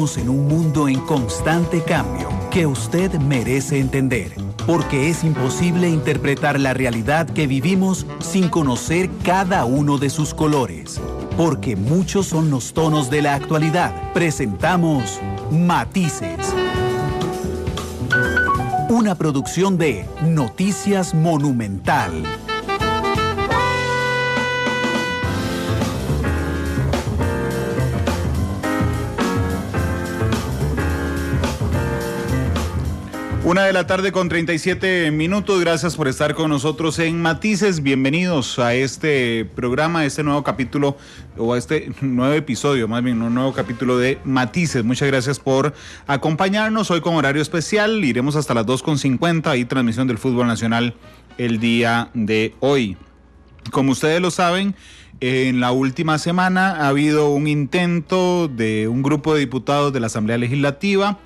Vivimos en un mundo en constante cambio que usted merece entender, porque es imposible interpretar la realidad que vivimos sin conocer cada uno de sus colores. Porque muchos son los tonos de la actualidad. Presentamos Matices. Una producción de Noticias Monumental. Una de la tarde con 37 minutos. Gracias por estar con nosotros en Matices. Bienvenidos a este programa, a este nuevo capítulo, o a este nuevo episodio, más bien, un nuevo capítulo de Matices. Muchas gracias por acompañarnos hoy con horario especial. Iremos hasta las 2:50 y transmisión del fútbol nacional el día de hoy. Como ustedes lo saben, en la última semana ha habido un intento de un grupo de diputados de la Asamblea Legislativa,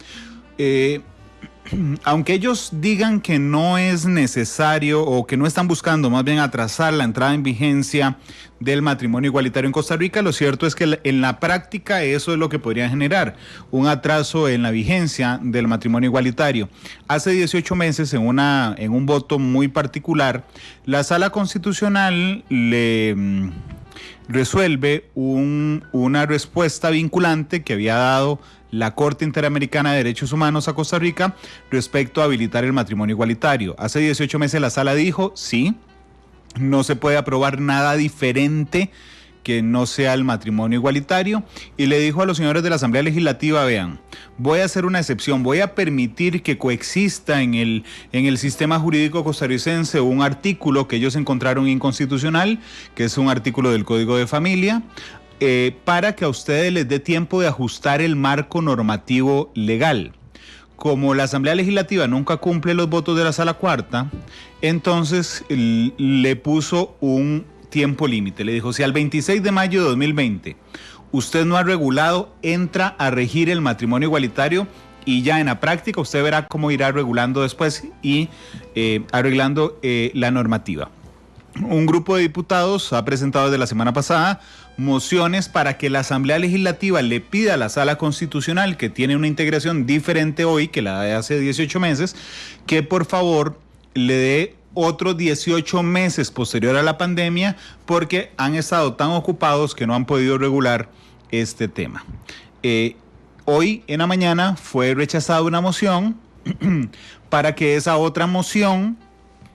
aunque ellos digan que no es necesario o que no están buscando más bien atrasar la entrada en vigencia del matrimonio igualitario en Costa Rica, lo cierto es que en la práctica eso es lo que podría generar un atraso en la vigencia del matrimonio igualitario. Hace 18 meses, en un voto muy particular, la Sala Constitucional le resuelve una respuesta vinculante que había dado la Corte Interamericana de Derechos Humanos a Costa Rica respecto a habilitar el matrimonio igualitario. Hace 18 meses la sala dijo, sí, no se puede aprobar nada diferente que no sea el matrimonio igualitario, y le dijo a los señores de la Asamblea Legislativa, vean, voy a hacer una excepción, voy a permitir que coexista en el sistema jurídico costarricense un artículo que ellos encontraron inconstitucional, que es un artículo del Código de Familia, para que a ustedes les dé tiempo de ajustar el marco normativo legal. Como la Asamblea Legislativa nunca cumple los votos de la Sala Cuarta, entonces le puso un tiempo límite. Le dijo, si al 26 de mayo de 2020 usted no ha regulado, entra a regir el matrimonio igualitario, y ya en la práctica usted verá cómo irá regulando después y arreglando la normativa. Un grupo de diputados ha presentado desde la semana pasada mociones para que la Asamblea Legislativa le pida a la Sala Constitucional, que tiene una integración diferente hoy que la de hace 18 meses, que por favor le dé otros 18 meses posterior a la pandemia, porque han estado tan ocupados que no han podido regular este tema. Hoy en la mañana fue rechazada una moción para que esa otra moción,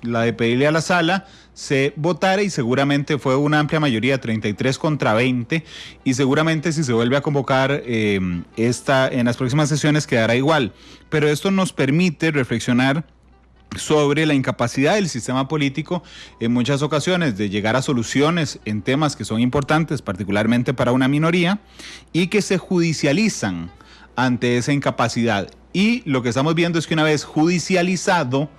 la de pedirle a la sala, se votara, y seguramente fue una amplia mayoría, 33 contra 20, y seguramente si se vuelve a convocar en las próximas sesiones quedará igual. Pero esto nos permite reflexionar sobre la incapacidad del sistema político en muchas ocasiones de llegar a soluciones en temas que son importantes, particularmente para una minoría, y que se judicializan ante esa incapacidad. Y lo que estamos viendo es que una vez judicializado,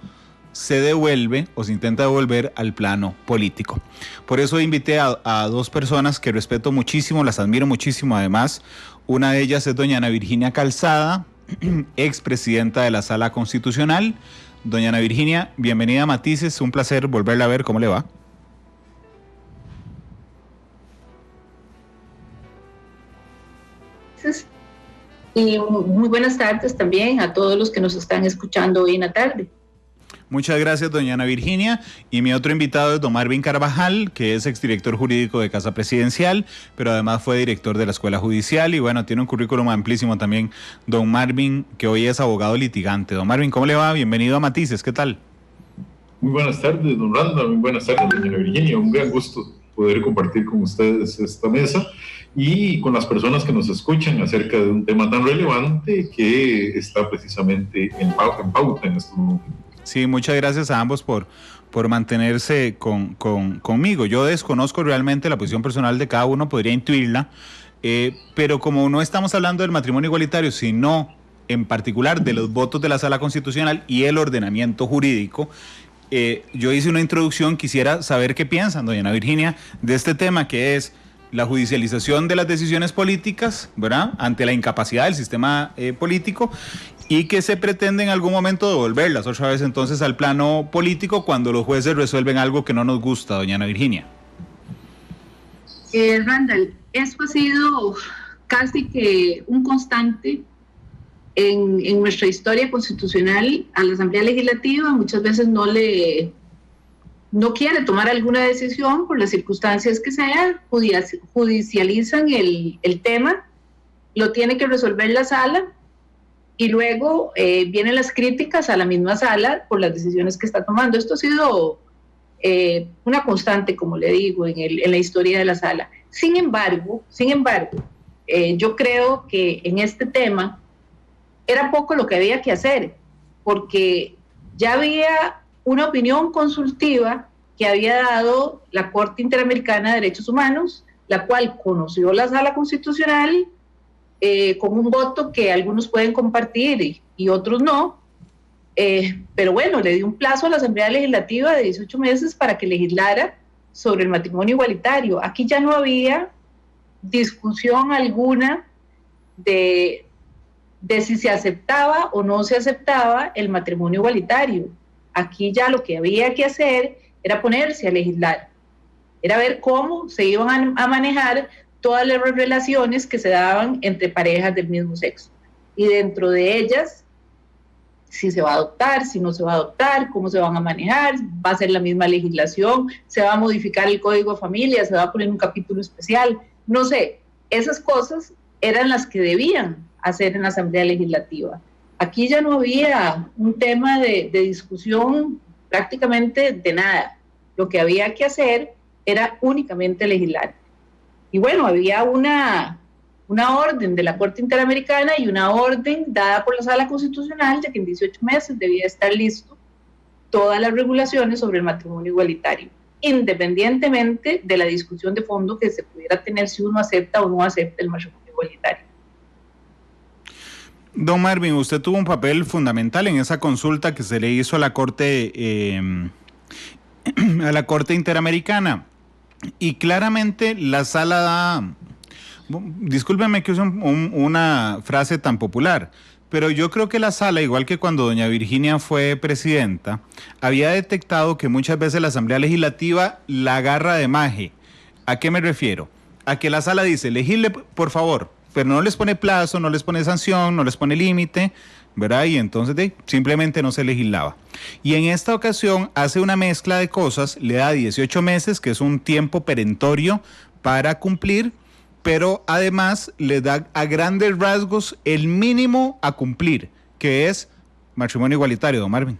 se devuelve o se intenta devolver al plano político. Por eso invité a dos personas que respeto muchísimo, las admiro muchísimo además. Una de ellas es doña Ana Virginia Calzada, expresidenta de la Sala Constitucional. Doña Ana Virginia, bienvenida a Matices, un placer volverla a ver, ¿cómo le va? Y muy buenas tardes también a todos los que nos están escuchando hoy en la tarde. Muchas gracias, doña Ana Virginia. Y mi otro invitado es don Marvin Carvajal, que es exdirector jurídico de Casa Presidencial, pero además fue director de la Escuela Judicial, y bueno, tiene un currículum amplísimo también, don Marvin, que hoy es abogado litigante. Don Marvin, ¿cómo le va? Bienvenido a Matices, ¿qué tal? Muy buenas tardes, don Randa, muy buenas tardes, doña Ana Virginia. Un gran gusto poder compartir con ustedes esta mesa y con las personas que nos escuchan acerca de un tema tan relevante que está precisamente en pauta en estos momentos. Sí, muchas gracias a ambos por mantenerse conmigo. Yo desconozco realmente la posición personal de cada uno, podría intuirla, pero como no estamos hablando del matrimonio igualitario, sino en particular de los votos de la Sala Constitucional y el ordenamiento jurídico, yo hice una introducción, quisiera saber qué piensan, doña Ana Virginia, de este tema, que es la judicialización de las decisiones políticas, ¿verdad?, ante la incapacidad del sistema político, y que se pretende en algún momento devolverlas otra vez entonces al plano político cuando los jueces resuelven algo que no nos gusta, doña Ana Virginia. Randall, eso ha sido casi que un constante en nuestra historia constitucional a la Asamblea Legislativa muchas veces no quiere tomar alguna decisión por las circunstancias que sean, judicializan el tema, lo tiene que resolver la sala y luego vienen las críticas a la misma sala por las decisiones que está tomando. Esto ha sido una constante, como le digo, en la historia de la sala. Sin embargo, yo creo que en este tema era poco lo que había que hacer, porque ya había una opinión consultiva que había dado la Corte Interamericana de Derechos Humanos, la cual conoció la Sala Constitucional con un voto que algunos pueden compartir y otros no, pero bueno, le dio un plazo a la Asamblea Legislativa de 18 meses para que legislara sobre el matrimonio igualitario. Aquí ya no había discusión alguna de si se aceptaba o no se aceptaba el matrimonio igualitario. Aquí ya lo que había que hacer era ponerse a legislar, era ver cómo se iban a manejar todas las relaciones que se daban entre parejas del mismo sexo. Y dentro de ellas, si se va a adoptar, si no se va a adoptar, cómo se van a manejar, va a ser la misma legislación, se va a modificar el Código de Familia, se va a poner un capítulo especial, no sé, esas cosas eran las que debían hacer en la Asamblea Legislativa. Aquí ya no había un tema de discusión prácticamente de nada. Lo que había que hacer era únicamente legislar. Y bueno, había una orden de la Corte Interamericana y una orden dada por la Sala Constitucional de que en 18 meses debía estar listo todas las regulaciones sobre el matrimonio igualitario, independientemente de la discusión de fondo que se pudiera tener si uno acepta o no acepta el matrimonio igualitario. Don Marvin, usted tuvo un papel fundamental en esa consulta que se le hizo a la Corte Interamericana, y claramente la sala da, discúlpenme que use una frase tan popular, pero yo creo que la sala, igual que cuando doña Virginia fue presidenta, había detectado que muchas veces la Asamblea Legislativa la agarra de maje. ¿A qué me refiero? A que la sala dice, legisle por favor, pero no les pone plazo, no les pone sanción, no les pone límite, ¿verdad? Y entonces simplemente no se legislaba. Y en esta ocasión hace una mezcla de cosas, le da 18 meses, que es un tiempo perentorio para cumplir, pero además le da a grandes rasgos el mínimo a cumplir, que es matrimonio igualitario, don Marvin.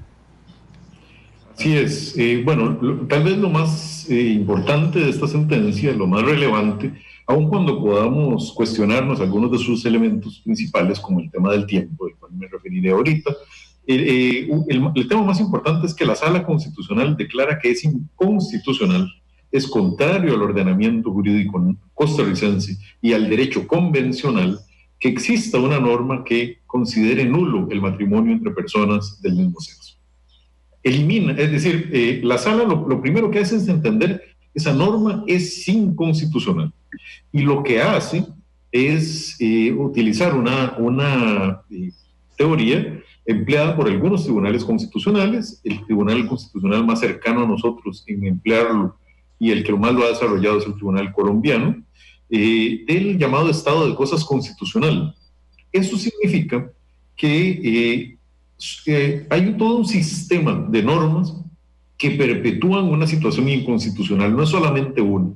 Así es. Bueno, tal vez lo más importante de esta sentencia, lo más relevante, aun cuando podamos cuestionarnos algunos de sus elementos principales, como el tema del tiempo, del cual me referiré ahorita, el tema más importante es que la Sala Constitucional declara que es inconstitucional, es contrario al ordenamiento jurídico costarricense y al derecho convencional que exista una norma que considere nulo el matrimonio entre personas del mismo sexo. Elimina, es decir, la Sala lo primero que hace es entender esa norma es inconstitucional. Y lo que hace es utilizar una teoría empleada por algunos tribunales constitucionales, el tribunal constitucional más cercano a nosotros en emplearlo y el que más lo ha desarrollado es el tribunal colombiano, del llamado estado de cosas constitucional. Eso significa que hay todo un sistema de normas que perpetúan una situación inconstitucional, no es solamente una.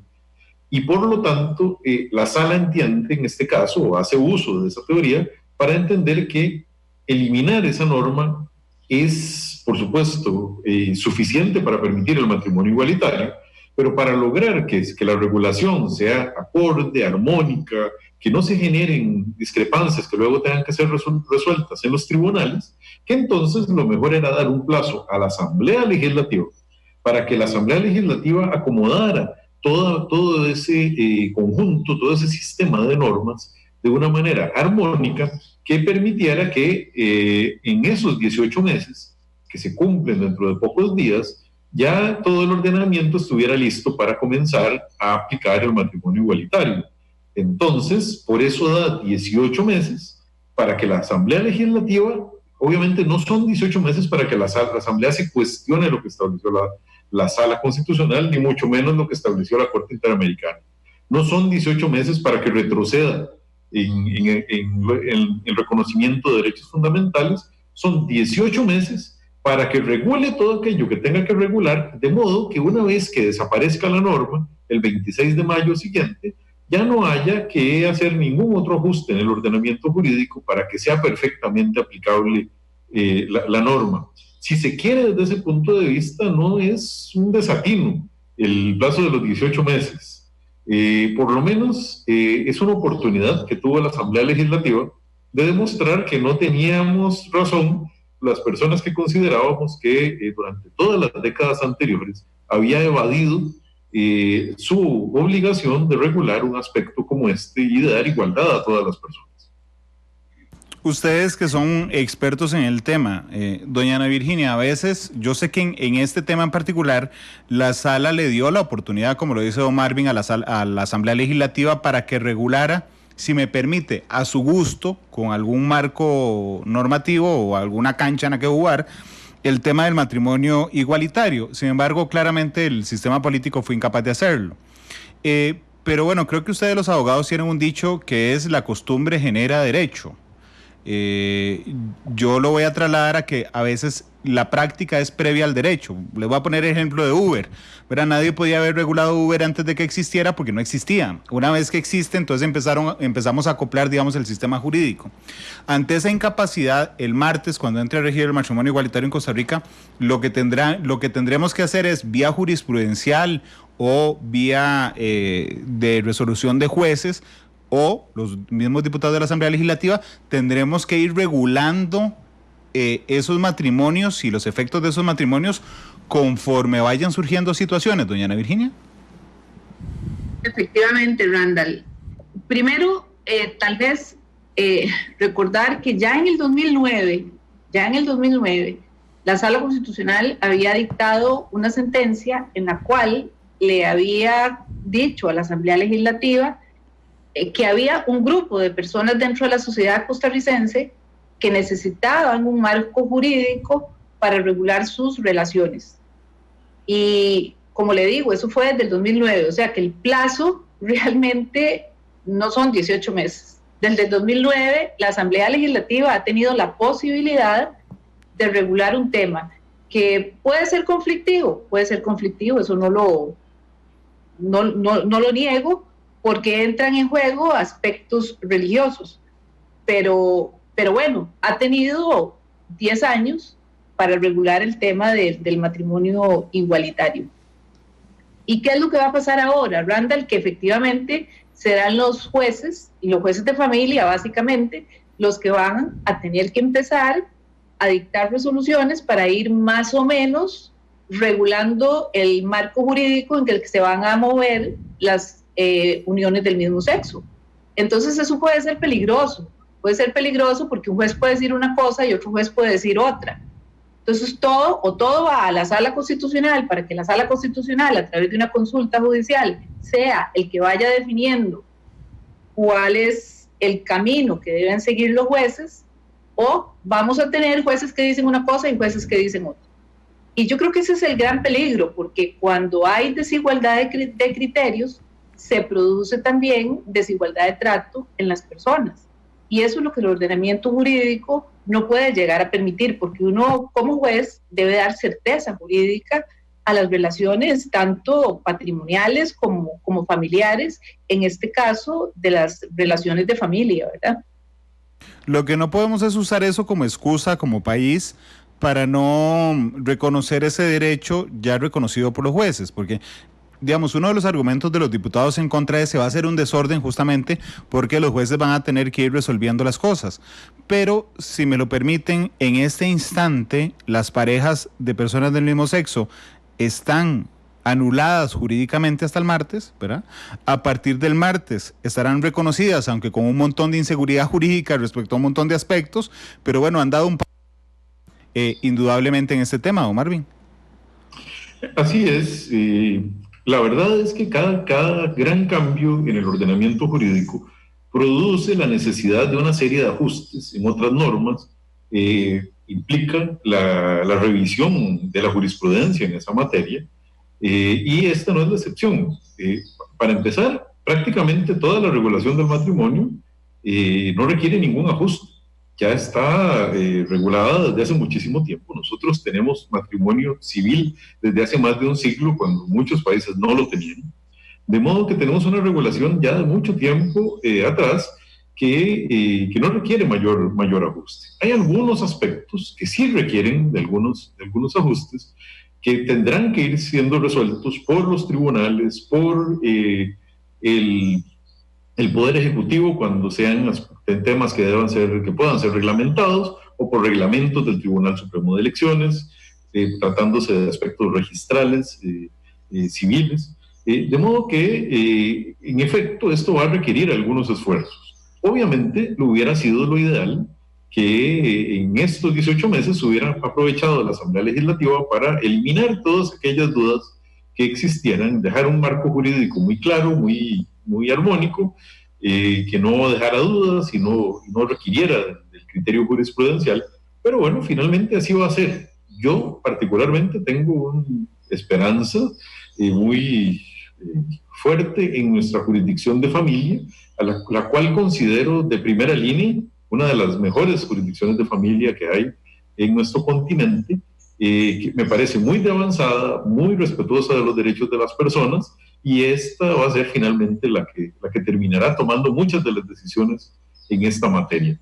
Y por lo tanto, la sala entiende en este caso, o hace uso de esa teoría, para entender que eliminar esa norma es, por supuesto, suficiente para permitir el matrimonio igualitario, pero para lograr que la regulación sea acorde, armónica, que no se generen discrepancias que luego tengan que ser resueltas en los tribunales, que entonces lo mejor era dar un plazo a la Asamblea Legislativa para que la Asamblea Legislativa acomodara todo ese conjunto, todo ese sistema de normas de una manera armónica que permitiera que en esos 18 meses, que se cumplen dentro de pocos días, ya todo el ordenamiento estuviera listo para comenzar a aplicar el matrimonio igualitario. Entonces, por eso da 18 meses para que la Asamblea Legislativa, obviamente no son 18 meses para que la Asamblea se cuestione lo que estableció la Sala Constitucional, ni mucho menos lo que estableció la Corte Interamericana. No son 18 meses para que retroceda en el reconocimiento de derechos fundamentales, son 18 meses para que regule todo aquello que tenga que regular, de modo que una vez que desaparezca la norma, el 26 de mayo siguiente, ya no haya que hacer ningún otro ajuste en el ordenamiento jurídico para que sea perfectamente aplicable la norma. Si se quiere desde ese punto de vista, no es un desatino el plazo de los 18 meses. Por lo menos es una oportunidad que tuvo la Asamblea Legislativa de demostrar que no teníamos razón las personas que considerábamos que durante todas las décadas anteriores había evadido su obligación de regular un aspecto como este y de dar igualdad a todas las personas. Ustedes que son expertos en el tema, doña Ana Virginia, a veces, yo sé que en este tema en particular, la sala le dio la oportunidad, como lo dice don Marvin, a la Asamblea Legislativa para que regulara, si me permite, a su gusto, con algún marco normativo o alguna cancha en la que jugar, el tema del matrimonio igualitario. Sin embargo, claramente el sistema político fue incapaz de hacerlo. Pero bueno, creo que ustedes los abogados tienen un dicho que es: la costumbre genera derecho. Yo lo voy a trasladar a que a veces la práctica es previa al derecho. Les voy a poner el ejemplo de Uber. ¿Verdad? Nadie podía haber regulado Uber antes de que existiera porque no existía. Una vez que existe, entonces empezamos a acoplar, digamos, el sistema jurídico. Ante esa incapacidad, el martes, cuando entre a regir el matrimonio igualitario en Costa Rica, lo que tendremos que hacer es, vía jurisprudencial o vía de resolución de jueces, o los mismos diputados de la Asamblea Legislativa, tendremos que ir regulando esos matrimonios y los efectos de esos matrimonios conforme vayan surgiendo situaciones, doña Ana Virginia. Efectivamente, Randall. Primero, tal vez recordar que ya en el 2009, la Sala Constitucional había dictado una sentencia en la cual le había dicho a la Asamblea Legislativa que había un grupo de personas dentro de la sociedad costarricense que necesitaban un marco jurídico para regular sus relaciones. Y como le digo, eso fue desde el 2009, o sea que el plazo realmente no son 18 meses. Desde el 2009 la Asamblea Legislativa ha tenido la posibilidad de regular un tema que puede ser conflictivo, eso no lo niego, porque entran en juego aspectos religiosos, pero bueno, ha tenido 10 años para regular el tema del matrimonio igualitario. ¿Y qué es lo que va a pasar ahora, Randall? Que efectivamente serán los jueces, y los jueces de familia básicamente, los que van a tener que empezar a dictar resoluciones para ir más o menos regulando el marco jurídico en el que se van a mover las uniones del mismo sexo. Entonces eso puede ser peligroso porque un juez puede decir una cosa y otro juez puede decir otra. Entonces todo va a la Sala Constitucional para que la Sala Constitucional, a través de una consulta judicial, sea el que vaya definiendo cuál es el camino que deben seguir los jueces, o vamos a tener jueces que dicen una cosa y jueces que dicen otra. Y yo creo que ese es el gran peligro, porque cuando hay desigualdad de criterios, se produce también desigualdad de trato en las personas. Y eso es lo que el ordenamiento jurídico no puede llegar a permitir, porque uno como juez debe dar certeza jurídica a las relaciones tanto patrimoniales como familiares, en este caso de las relaciones de familia, ¿verdad? Lo que no podemos es usar eso como excusa como país para no reconocer ese derecho ya reconocido por los jueces, porque digamos, uno de los argumentos de los diputados en contra de ese va a ser un desorden justamente porque los jueces van a tener que ir resolviendo las cosas. Pero, si me lo permiten, en este instante, las parejas de personas del mismo sexo están anuladas jurídicamente hasta el martes, ¿verdad? A partir del martes estarán reconocidas, aunque con un montón de inseguridad jurídica respecto a un montón de aspectos, pero bueno, han dado un paso indudablemente en este tema, don Marvin. Así es. La verdad es que cada gran cambio en el ordenamiento jurídico produce la necesidad de una serie de ajustes en otras normas, implica la revisión de la jurisprudencia en esa materia, y esta no es la excepción. Para empezar, prácticamente toda la regulación del matrimonio no requiere ningún ajuste. Ya está regulada desde hace muchísimo tiempo. Nosotros tenemos matrimonio civil desde hace más de un siglo, cuando muchos países no lo tenían. De modo que tenemos una regulación ya de mucho tiempo atrás que no requiere mayor ajuste. Hay algunos aspectos que sí requieren de algunos ajustes, que tendrán que ir siendo resueltos por los tribunales, por el Poder Ejecutivo, cuando sean temas que puedan ser reglamentados, o por reglamentos del Tribunal Supremo de Elecciones, tratándose de aspectos registrales, civiles. De modo que, en efecto, esto va a requerir algunos esfuerzos. Obviamente, hubiera sido lo ideal que en estos 18 meses hubiera aprovechado la Asamblea Legislativa para eliminar todas aquellas dudas que existieran, dejar un marco jurídico muy claro, muy armónico, que no dejara dudas y no requiriera del criterio jurisprudencial. Pero bueno, finalmente así va a ser. Yo particularmente tengo una esperanza muy fuerte en nuestra jurisdicción de familia, a la cual considero de primera línea una de las mejores jurisdicciones de familia que hay en nuestro continente, que me parece muy de avanzada, muy respetuosa de los derechos de las personas, y esta va a ser finalmente la que terminará tomando muchas de las decisiones en esta materia.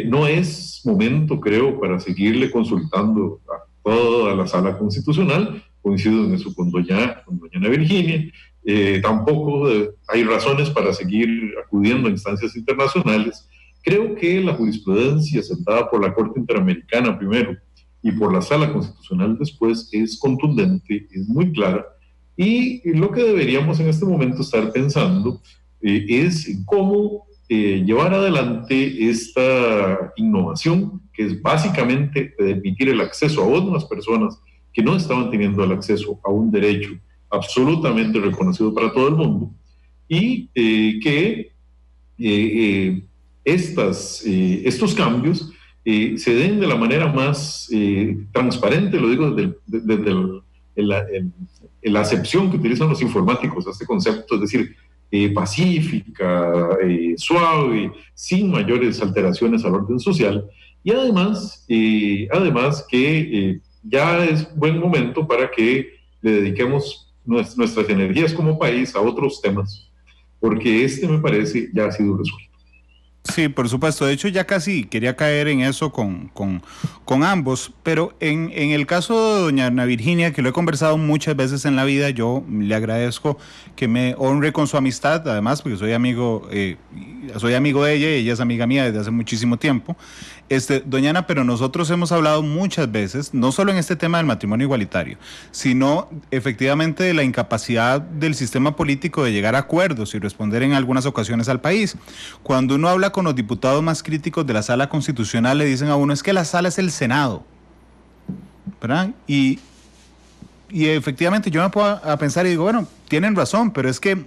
No es momento, creo, para seguirle consultando a toda la Sala Constitucional. Coincido en eso con doña Ana Virginia. Tampoco hay razones para seguir acudiendo a instancias internacionales. Creo que la jurisprudencia sentada por la Corte Interamericana primero y por la Sala Constitucional después es contundente, es muy clara, y lo que deberíamos en este momento estar pensando es en cómo llevar adelante esta innovación, que es básicamente permitir el acceso a otras personas que no estaban teniendo el acceso a un derecho absolutamente reconocido para todo el mundo, y que estos cambios se den de la manera más transparente, lo digo desde la acepción que utilizan los informáticos a este concepto, es decir, pacífica, suave, sin mayores alteraciones al orden social, y además que ya es buen momento para que le dediquemos nuestras energías como país a otros temas, porque me parece ya ha sido resuelto. Sí, por supuesto. De hecho, ya casi quería caer en eso con ambos, pero en el caso de doña Ana Virginia, que lo he conversado muchas veces en la vida, yo le agradezco que me honre con su amistad, además, porque soy amigo de ella y ella es amiga mía desde hace muchísimo tiempo. Doña Ana, pero nosotros hemos hablado muchas veces, no solo en este tema del matrimonio igualitario, sino efectivamente de la incapacidad del sistema político de llegar a acuerdos y responder en algunas ocasiones al país. Cuando uno habla con los diputados más críticos de la Sala Constitucional, le dicen a uno, es que la Sala es el Senado, ¿verdad? Y efectivamente yo me puedo a pensar y digo, bueno, tienen razón, pero es que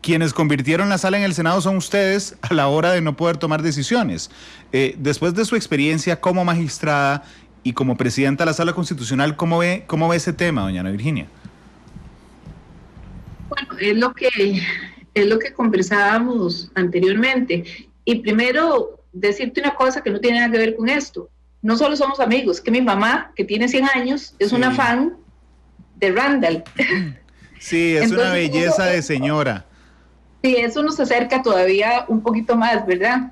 quienes convirtieron la Sala en el Senado son ustedes a la hora de no poder tomar decisiones. Después de su experiencia como magistrada y como presidenta de la Sala Constitucional, ¿cómo ve ese tema, doña Ana Virginia? Bueno, es lo que conversábamos anteriormente. Y primero, decirte una cosa que no tiene nada que ver con esto. No solo somos amigos, que mi mamá, que tiene 100 años, es una fan de Randall. Sí, es entonces, una belleza de señora. Sí, eso nos acerca todavía un poquito más, ¿verdad?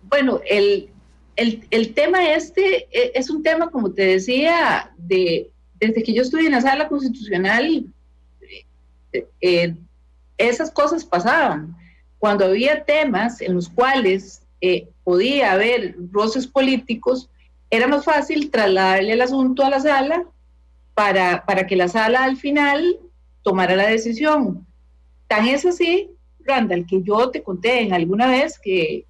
Bueno, el tema es un tema, como te decía, desde que yo estuve en la Sala Constitucional, esas cosas pasaban. Cuando había temas en los cuales podía haber roces políticos, era más fácil trasladarle el asunto a la Sala para que la Sala al final tomara la decisión. Tan es así, Randall, que yo te conté en alguna vez que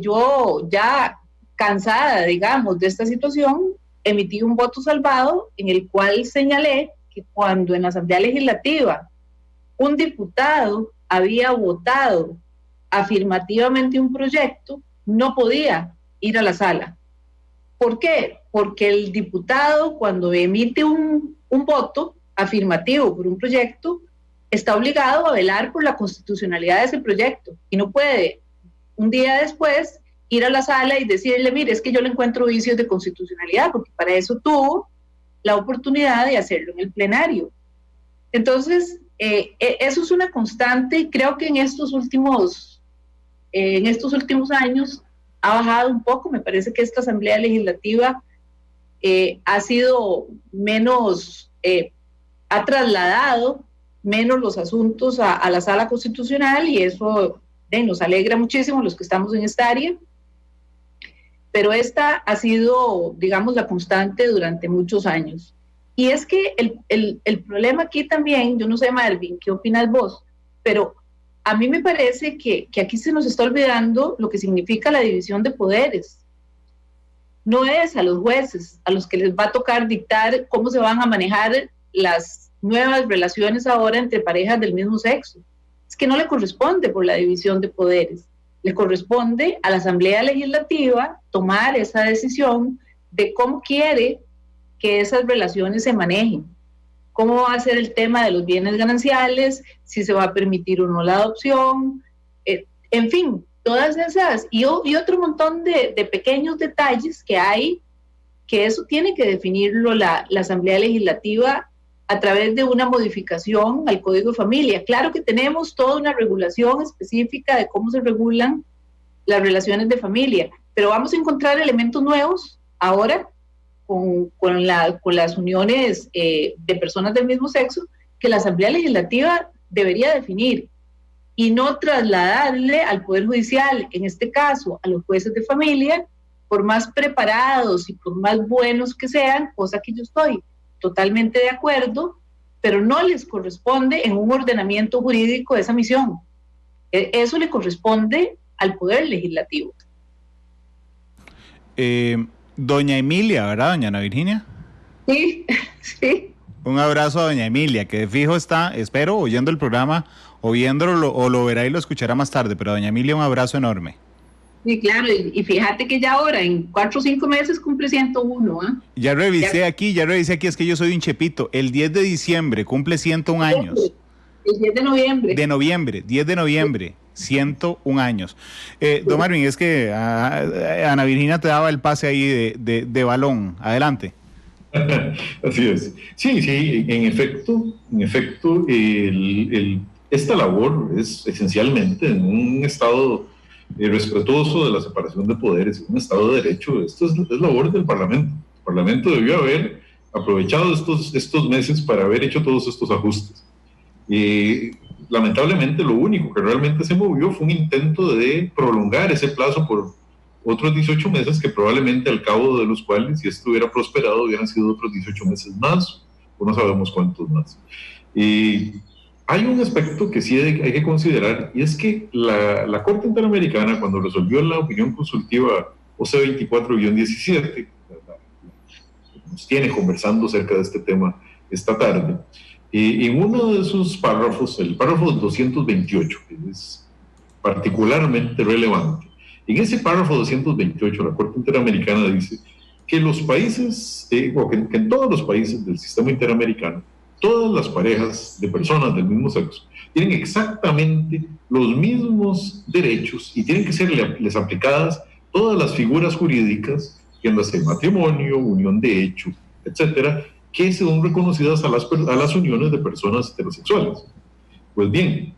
yo, ya cansada, digamos, de esta situación, emití un voto salvado en el cual señalé que cuando en la Asamblea Legislativa un diputado había votado afirmativamente un proyecto, no podía ir a la Sala. ¿Por qué? Porque el diputado, cuando emite un voto afirmativo por un proyecto, está obligado a velar por la constitucionalidad de ese proyecto y no puede un día después ir a la sala y decirle, mire, es que yo le encuentro vicios de constitucionalidad, porque para eso tuvo la oportunidad de hacerlo en el plenario. Entonces, eso es una constante, y creo que en estos últimos años ha bajado un poco. Me parece que esta Asamblea Legislativa ha sido menos, ha trasladado menos los asuntos a la Sala Constitucional, y eso nos alegra muchísimo los que estamos en esta área. Pero esta ha sido, digamos, la constante durante muchos años. Y es que el problema aquí también, yo no sé, Marvin, ¿qué opinas vos? Pero a mí me parece que aquí se nos está olvidando lo que significa la división de poderes. No es a los jueces a los que les va a tocar dictar cómo se van a manejar las nuevas relaciones ahora entre parejas del mismo sexo. Es que no le corresponde por la división de poderes. Le corresponde a la Asamblea Legislativa tomar esa decisión de cómo quiere que esas relaciones se manejen, cómo va a ser el tema de los bienes gananciales, si se va a permitir o no la adopción, en fin, todas esas y otro montón de pequeños detalles que hay, que eso tiene que definirlo la Asamblea Legislativa a través de una modificación al Código de Familia. Claro que tenemos toda una regulación específica de cómo se regulan las relaciones de familia, pero vamos a encontrar elementos nuevos ahora con las uniones de personas del mismo sexo que la Asamblea Legislativa debería definir y no trasladarle al Poder Judicial, en este caso a los jueces de familia, por más preparados y por más buenos que sean, cosa que yo estoy totalmente de acuerdo, pero no les corresponde en un ordenamiento jurídico esa misión. Eso le corresponde al Poder Legislativo. Doña Emilia, ¿verdad, doña Ana Virginia? Sí, sí. Un abrazo a doña Emilia, que de fijo está, espero, oyendo el programa, o viéndolo, o lo verá y lo escuchará más tarde, pero doña Emilia, un abrazo enorme. Sí, claro, y fíjate que ya ahora, en 4 o 5 meses, cumple 101, ¿eh? Ya revisé aquí, es que yo soy un chepito. El 10 de diciembre cumple 101 años. El 10 de noviembre. 10 de noviembre, 101 años. Don Marvin, es que Ana Virginia te daba el pase ahí de balón. Adelante. Así es. Sí, en efecto, esta labor es esencialmente en un estado respetuoso de la separación de poderes, un Estado de Derecho. Esto es labor del Parlamento. El Parlamento debió haber aprovechado estos meses para haber hecho todos estos ajustes. Lamentablemente, lo único que realmente se movió fue un intento de prolongar ese plazo por otros 18 meses, que probablemente al cabo de los cuales, si esto hubiera prosperado, hubieran sido otros 18 meses más, o no sabemos cuántos más. Hay un aspecto que sí hay que considerar, y es que la Corte Interamericana, cuando resolvió la opinión consultiva OC24-17, nos tiene conversando acerca de este tema esta tarde, en uno de sus párrafos, el párrafo 228, que es particularmente relevante, en ese párrafo 228 la Corte Interamericana dice que los países, o que en todos los países del sistema interamericano, todas las parejas de personas del mismo sexo tienen exactamente los mismos derechos y tienen que serles aplicadas todas las figuras jurídicas, que no sé, matrimonio, unión de hecho, etcétera, que son reconocidas a las uniones de personas heterosexuales. Pues bien,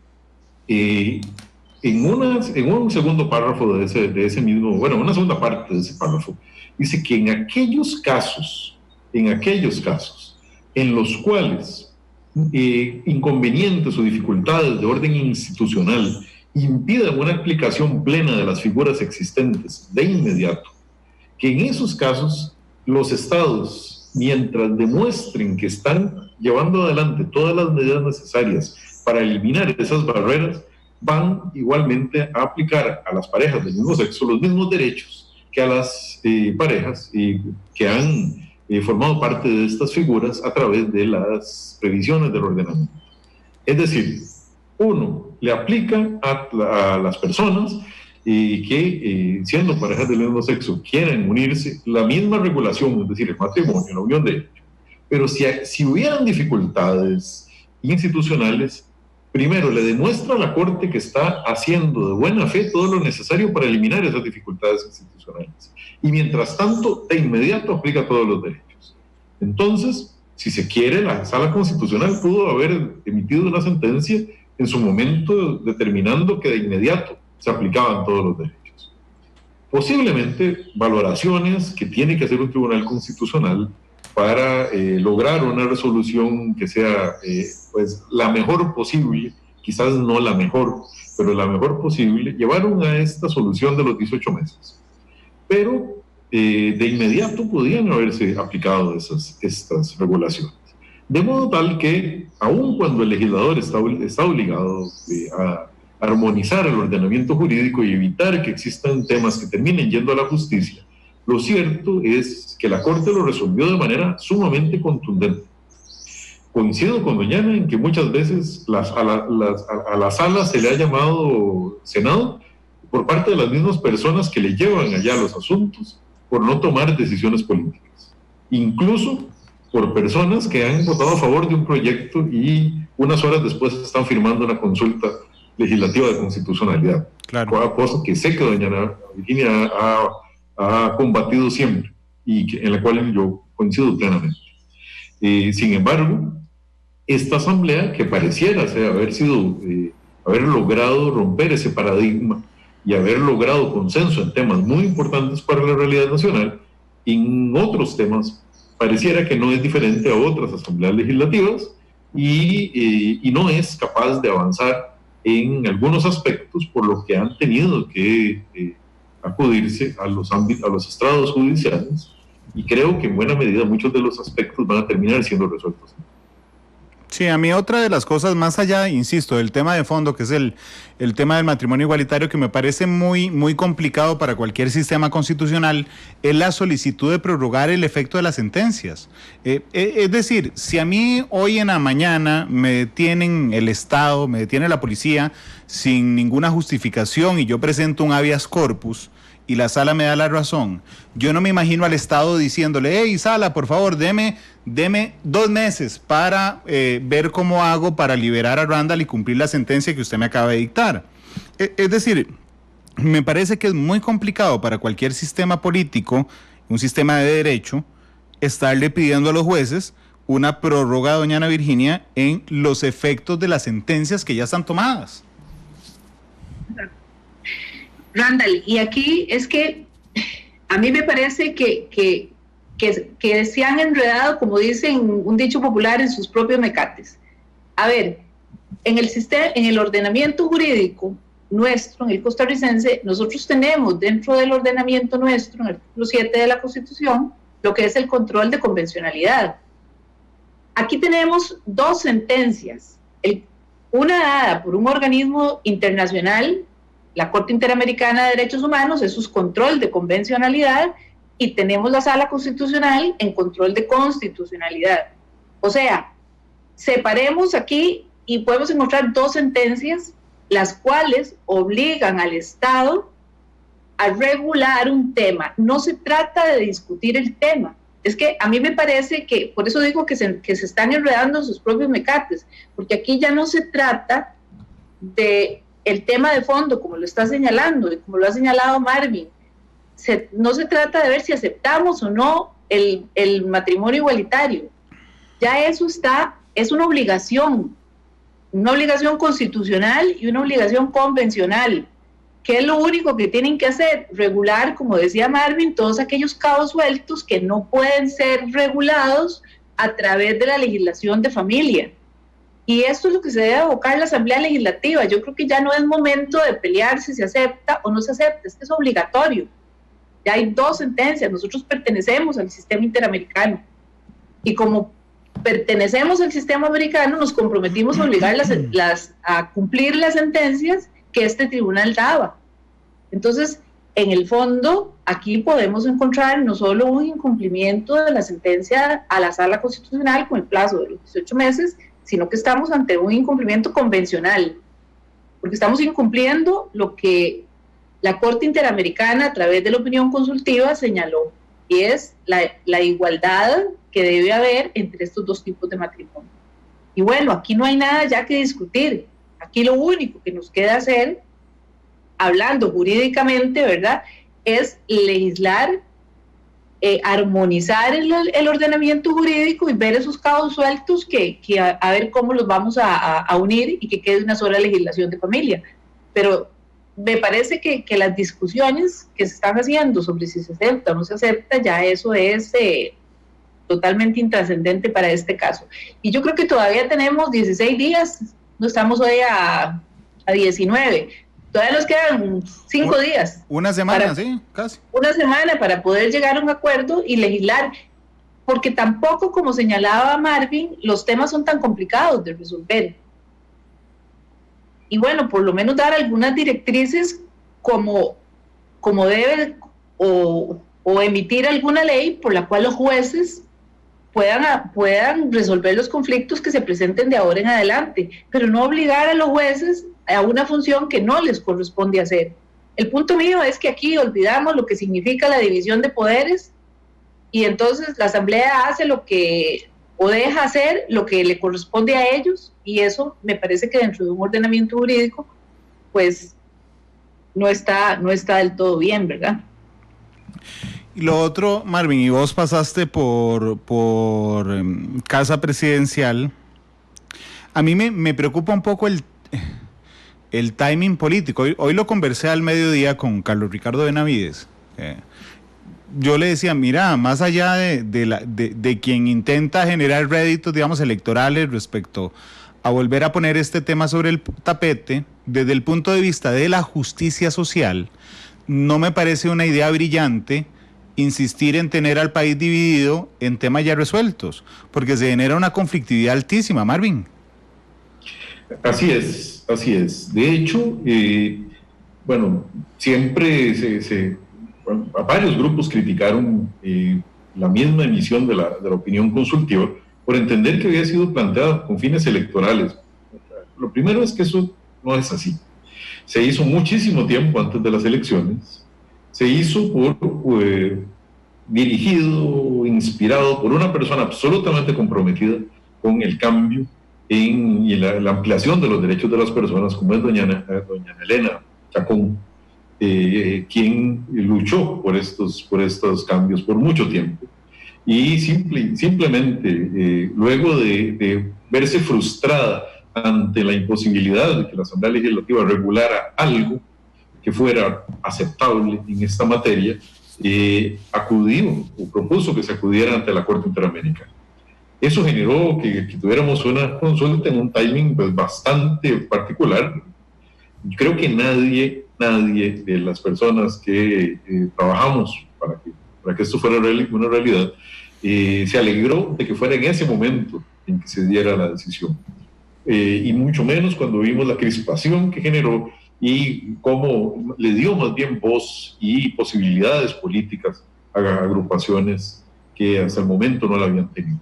en un segundo párrafo de ese mismo, bueno, una segunda parte de ese párrafo, dice que en aquellos casos en los cuales inconvenientes o dificultades de orden institucional impidan una aplicación plena de las figuras existentes de inmediato, que en esos casos los estados, mientras demuestren que están llevando adelante todas las medidas necesarias para eliminar esas barreras, van igualmente a aplicar a las parejas del mismo sexo los mismos derechos que a las parejas que han formado parte de estas figuras a través de las previsiones del ordenamiento. Es decir, uno le aplica a las personas que siendo parejas del mismo sexo quieren unirse la misma regulación, es decir, el matrimonio, la unión de hecho. Pero si hubieran dificultades institucionales, primero le demuestra a la Corte que está haciendo de buena fe todo lo necesario para eliminar esas dificultades institucionales. Y mientras tanto, de inmediato aplica todos los derechos. Entonces, si se quiere, la Sala Constitucional pudo haber emitido una sentencia en su momento determinando que de inmediato se aplicaban todos los derechos. Posiblemente valoraciones que tiene que hacer un tribunal constitucional para lograr una resolución que sea pues la mejor posible, quizás no la mejor, pero la mejor posible, llevaron a esta solución de los 18 meses. Pero de inmediato podían haberse aplicado estas regulaciones. De modo tal que, aun cuando el legislador está obligado a armonizar el ordenamiento jurídico y evitar que existan temas que terminen yendo a la justicia, lo cierto es que la Corte lo resolvió de manera sumamente contundente. Coincido con doña Ana en que muchas veces a la sala se le ha llamado Senado por parte de las mismas personas que le llevan allá los asuntos por no tomar decisiones políticas. Incluso por personas que han votado a favor de un proyecto y unas horas después están firmando una consulta legislativa de constitucionalidad. Claro. Cosa que sé que doña Ana Virginia ha combatido siempre y en la cual yo coincido plenamente. Sin embargo, esta asamblea, que pareciera haber logrado romper ese paradigma y haber logrado consenso en temas muy importantes para la realidad nacional, en otros temas pareciera que no es diferente a otras asambleas legislativas y no es capaz de avanzar en algunos aspectos, por lo que han tenido que acudirse a los estrados judiciales, y creo que en buena medida muchos de los aspectos van a terminar siendo resueltos. Sí, a mí otra de las cosas más allá, insisto, del tema de fondo, que es el tema del matrimonio igualitario, que me parece muy, muy complicado para cualquier sistema constitucional, es la solicitud de prorrogar el efecto de las sentencias. Es decir, si a mí hoy en la mañana me detienen el Estado, me detiene la policía sin ninguna justificación y yo presento un habeas corpus y la sala me da la razón, yo no me imagino al Estado diciéndole: hey, sala, por favor, deme 2 meses para ver cómo hago para liberar a Randall y cumplir la sentencia que usted me acaba de dictar. Es decir, me parece que es muy complicado para cualquier sistema político, un sistema de derecho, estarle pidiendo a los jueces una prórroga, doña Ana Virginia, en los efectos de las sentencias que ya están tomadas. Randall, y aquí es que a mí me parece que se han enredado, como dicen un dicho popular, en sus propios mecates. A ver, en el ordenamiento jurídico nuestro, en el costarricense, nosotros tenemos dentro del ordenamiento nuestro, en el artículo 7 de la Constitución, lo que es el control de convencionalidad. Aquí tenemos 2 sentencias, una dada por un organismo internacional, la Corte Interamericana de Derechos Humanos, es su control de convencionalidad, y tenemos la Sala Constitucional en control de constitucionalidad. O sea, separemos aquí y podemos encontrar 2 sentencias, las cuales obligan al Estado a regular un tema. No se trata de discutir el tema. Es que a mí me parece que, por eso digo que se están enredando en sus propios mecates, porque aquí ya no se trata de el tema de fondo, como lo está señalando y como lo ha señalado Marvin. No se trata de ver si aceptamos o no el matrimonio igualitario. Ya eso es una obligación constitucional y una obligación convencional, que es lo único que tienen que hacer, regular, como decía Marvin, todos aquellos cabos sueltos que no pueden ser regulados a través de la legislación de familia. Y esto es lo que se debe abocar la Asamblea Legislativa. Yo creo que ya no es momento de pelear si se acepta o no se acepta, es que es obligatorio. Ya hay 2 sentencias, nosotros pertenecemos al sistema interamericano. Y como pertenecemos al sistema americano, nos comprometimos a obligar a cumplir las sentencias que este tribunal daba. Entonces, en el fondo, aquí podemos encontrar no solo un incumplimiento de la sentencia a la Sala Constitucional con el plazo de los 18 meses, sino que estamos ante un incumplimiento convencional, porque estamos incumpliendo lo que la Corte Interamericana, a través de la opinión consultiva, señaló, y es la igualdad que debe haber entre estos 2 tipos de matrimonio. Y bueno, aquí no hay nada ya que discutir. Aquí lo único que nos queda hacer, hablando jurídicamente, ¿verdad?, es legislar, armonizar el ordenamiento jurídico y ver esos cabos sueltos que a ver cómo los vamos a unir y que quede una sola legislación de familia. Pero me parece que las discusiones que se están haciendo sobre si se acepta o no se acepta, ya eso es totalmente intrascendente para este caso. Y yo creo que todavía tenemos 16 días, no estamos hoy a 19, todavía nos quedan 5 días. Una semana, sí, casi. Una semana para poder llegar a un acuerdo y legislar, porque tampoco, como señalaba Marvin, los temas son tan complicados de resolver. Y bueno, por lo menos dar algunas directrices como debe, o emitir alguna ley por la cual los jueces puedan resolver los conflictos que se presenten de ahora en adelante, pero no obligar a los jueces a una función que no les corresponde hacer. El punto mío es que aquí olvidamos lo que significa la división de poderes y entonces la Asamblea hace o deja hacer lo que le corresponde a ellos, y eso me parece que dentro de un ordenamiento jurídico pues no está del todo bien, ¿verdad? Y lo otro, Marvin, y vos pasaste por Casa Presidencial. A mí me preocupa un poco el timing político. Hoy lo conversé al mediodía con Carlos Ricardo Benavides. Yo le decía, mira, más allá de quien intenta generar réditos, digamos, electorales respecto a volver a poner este tema sobre el tapete, desde el punto de vista de la justicia social, no me parece una idea brillante insistir en tener al país dividido en temas ya resueltos, porque se genera una conflictividad altísima, Marvin. Así es. De hecho, bueno, siempre a varios grupos criticaron la misma emisión de la opinión consultiva por entender que había sido planteada con fines electorales. Lo primero es que eso no es así. Se hizo muchísimo tiempo antes de las elecciones, se hizo dirigido, inspirado por una persona absolutamente comprometida con el cambio y la ampliación de los derechos de las personas, como es doña Elena Chacón, quien luchó por estos cambios por mucho tiempo. Y simplemente, luego de verse frustrada ante la imposibilidad de que la Asamblea Legislativa regulara algo que fuera aceptable en esta materia, acudió o propuso que se acudiera ante la Corte Interamericana. Eso generó que tuviéramos una consulta en un timing pues, bastante particular. Creo que nadie de las personas que trabajamos para que esto fuera una realidad se alegró de que fuera en ese momento en que se diera la decisión. Y mucho menos cuando vimos la crispación que generó y cómo le dio más bien voz y posibilidades políticas a agrupaciones que hasta el momento no la habían tenido.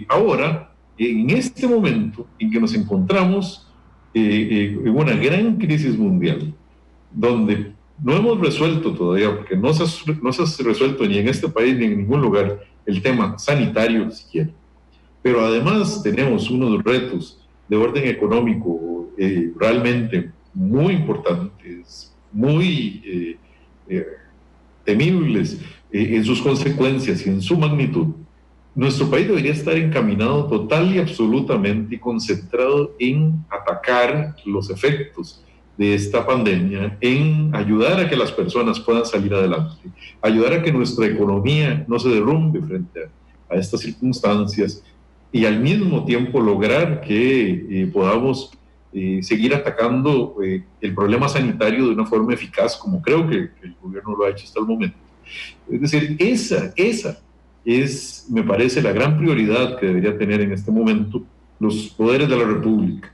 Ahora, en este momento en que nos encontramos en una gran crisis mundial, donde no hemos resuelto todavía, porque no se ha resuelto ni en este país ni en ningún lugar el tema sanitario siquiera, pero además tenemos unos retos de orden económico realmente muy importantes, muy temibles en sus consecuencias y en su magnitud. Nuestro país debería estar encaminado total y absolutamente y concentrado en atacar los efectos de esta pandemia, en ayudar a que las personas puedan salir adelante, ayudar a que nuestra economía no se derrumbe frente a estas circunstancias y al mismo tiempo lograr que podamos seguir atacando el problema sanitario de una forma eficaz, como creo que el gobierno lo ha hecho hasta el momento. Es decir, esa es, me parece, la gran prioridad que debería tener en este momento los poderes de la República.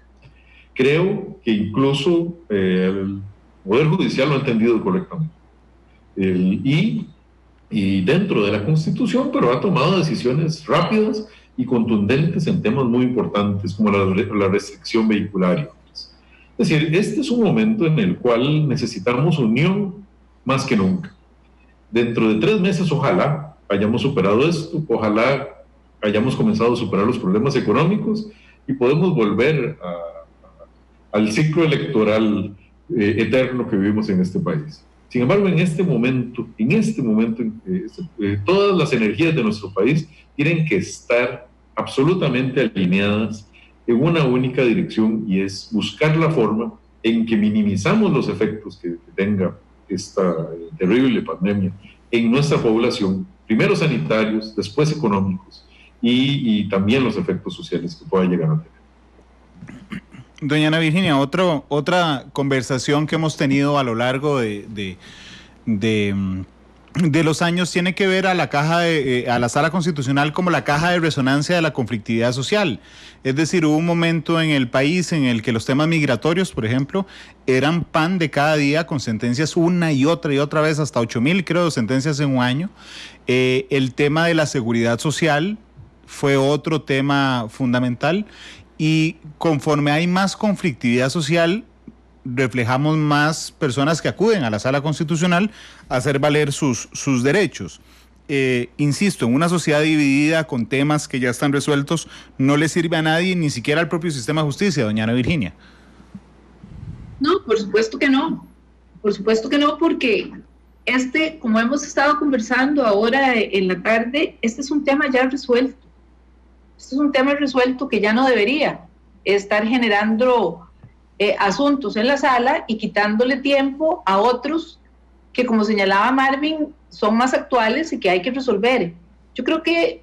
Creo que incluso el Poder Judicial lo ha entendido correctamente. Y dentro de la Constitución, pero ha tomado decisiones rápidas y contundentes en temas muy importantes como la restricción vehicular. Es decir, este es un momento en el cual necesitamos unión más que nunca. Dentro de 3 meses, ojalá hayamos superado esto, ojalá hayamos comenzado a superar los problemas económicos y podemos volver al ciclo electoral eterno que vivimos en este país. Sin embargo, en este momento, todas las energías de nuestro país tienen que estar absolutamente alineadas en una única dirección, y es buscar la forma en que minimizamos los efectos que tenga esta terrible pandemia en nuestra población, primero sanitarios, después económicos y también los efectos sociales que pueda llegar a tener. Doña Ana Virginia, otra conversación que hemos tenido a lo largo de los años tiene que ver a la Sala Constitucional como la caja de resonancia de la conflictividad social. Es decir, hubo un momento en el país en el que los temas migratorios, por ejemplo, eran pan de cada día, con sentencias una y otra vez, hasta 8,000, creo, sentencias en un año. El tema de la seguridad social fue otro tema fundamental, y conforme hay más conflictividad social, reflejamos más personas que acuden a la Sala Constitucional a hacer valer sus derechos. Insisto, en una sociedad dividida con temas que ya están resueltos, no le sirve a nadie, ni siquiera al propio sistema de justicia, doña Ana Virginia. No, por supuesto que no. Por supuesto que no, porque como hemos estado conversando ahora en la tarde, este es un tema ya resuelto. Este es un tema resuelto que ya no debería estar generando asuntos en la sala y quitándole tiempo a otros que, como señalaba Marvin, son más actuales y que hay que resolver. Yo creo que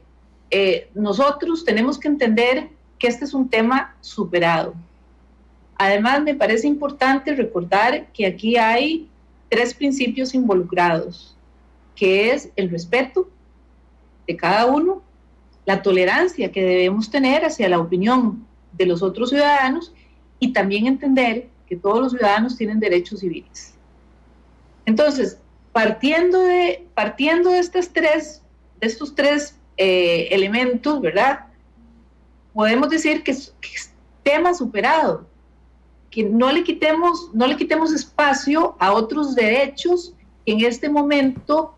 nosotros tenemos que entender que este es un tema superado. Además, me parece importante recordar que aquí hay 3 principios involucrados, que es el respeto de cada uno, la tolerancia que debemos tener hacia la opinión de los otros ciudadanos, y también entender que todos los ciudadanos tienen derechos civiles. Entonces, partiendo de estos tres elementos, ¿verdad? Podemos decir que es tema superado, que no le quitemos espacio a otros derechos que en este momento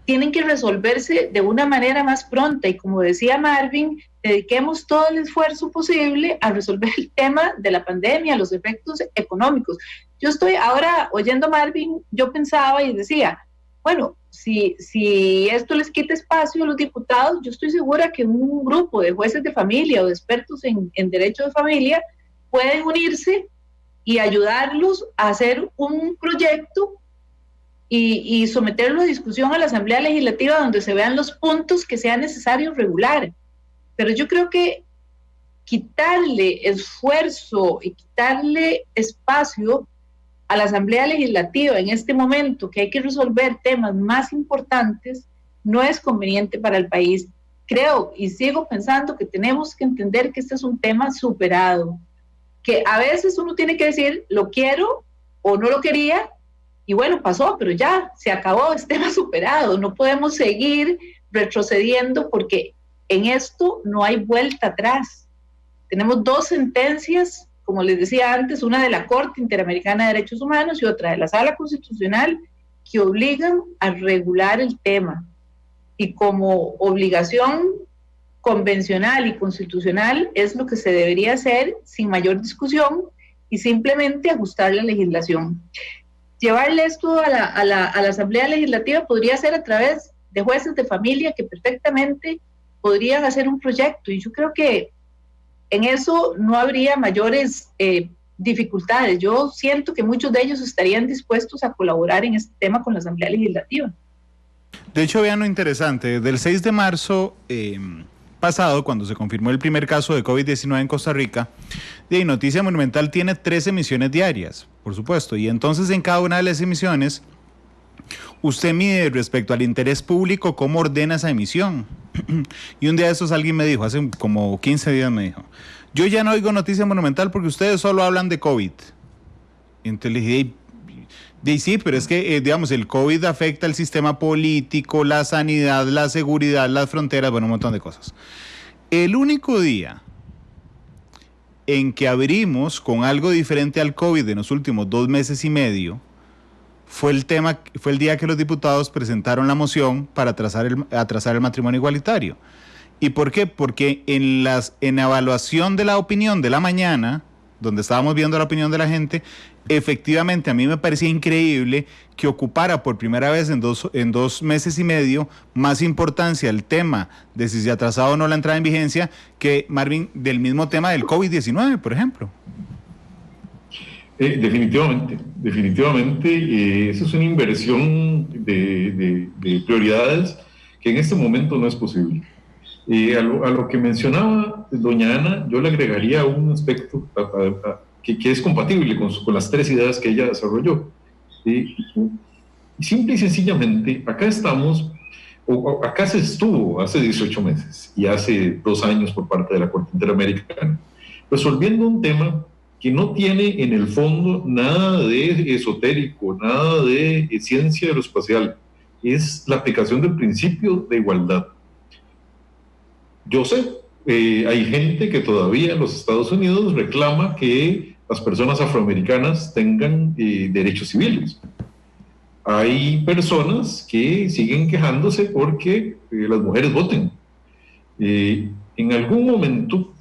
tienen que resolverse de una manera más pronta, y como decía Marvin, dediquemos todo el esfuerzo posible a resolver el tema de la pandemia, los efectos económicos. Yo estoy ahora oyendo a Marvin, yo pensaba y decía, bueno, si esto les quita espacio a los diputados, yo estoy segura que un grupo de jueces de familia o de expertos en derecho de familia pueden unirse y ayudarlos a hacer un proyecto y someterlo a discusión a la Asamblea Legislativa, donde se vean los puntos que sea necesario regular. Pero yo creo que quitarle esfuerzo y quitarle espacio a la Asamblea Legislativa en este momento, que hay que resolver temas más importantes, no es conveniente para el país. Creo y sigo pensando que tenemos que entender que este es un tema superado, que a veces uno tiene que decir, lo quiero o no lo quería, y bueno, pasó, pero ya se acabó, es tema superado. No podemos seguir retrocediendo, porque en esto no hay vuelta atrás. Tenemos 2 sentencias, como les decía antes, una de la Corte Interamericana de Derechos Humanos y otra de la Sala Constitucional, que obligan a regular el tema. Y como obligación convencional y constitucional es lo que se debería hacer sin mayor discusión y simplemente ajustar la legislación. Llevarle esto a la Asamblea Legislativa podría ser a través de jueces de familia que perfectamente podrían hacer un proyecto, y yo creo que en eso no habría mayores dificultades. Yo siento que muchos de ellos estarían dispuestos a colaborar en este tema con la Asamblea Legislativa. De hecho, vean lo interesante, desde el 6 de marzo pasado, cuando se confirmó el primer caso de COVID-19 en Costa Rica, Noticia Monumental tiene 3 emisiones diarias, por supuesto, y entonces en cada una de las emisiones usted mide respecto al interés público cómo ordena esa emisión. Y un día de esos alguien me dijo, hace como 15 días me dijo, yo ya no oigo Noticia Monumental porque ustedes solo hablan de COVID. Y entonces le dije, sí, pero es que, digamos, el COVID afecta el sistema político, la sanidad, la seguridad, las fronteras, bueno, un montón de cosas. El único día en que abrimos con algo diferente al COVID en los últimos 2 meses y medio fue el día que los diputados presentaron la moción para atrasar el matrimonio igualitario. ¿Y por qué? Porque en la evaluación de la opinión de la mañana, donde estábamos viendo la opinión de la gente, efectivamente a mí me parecía increíble que ocupara por primera vez en dos meses y medio más importancia el tema de si se atrasaba o no la entrada en vigencia que, Marvin, del mismo tema del COVID-19, por ejemplo. Definitivamente, eso es una inversión de prioridades que en este momento no es posible. A lo que mencionaba doña Ana, yo le agregaría un aspecto que es compatible con las tres ideas que ella desarrolló. Simple y sencillamente, acá estamos, o acá se estuvo hace 18 meses y hace 2 años por parte de la Corte Interamericana, resolviendo un tema que no tiene en el fondo nada de esotérico, nada de ciencia aeroespacial, es la aplicación del principio de igualdad. Yo sé, hay gente que todavía en los Estados Unidos reclama que las personas afroamericanas tengan derechos civiles. Hay personas que siguen quejándose porque las mujeres voten. En algún momento,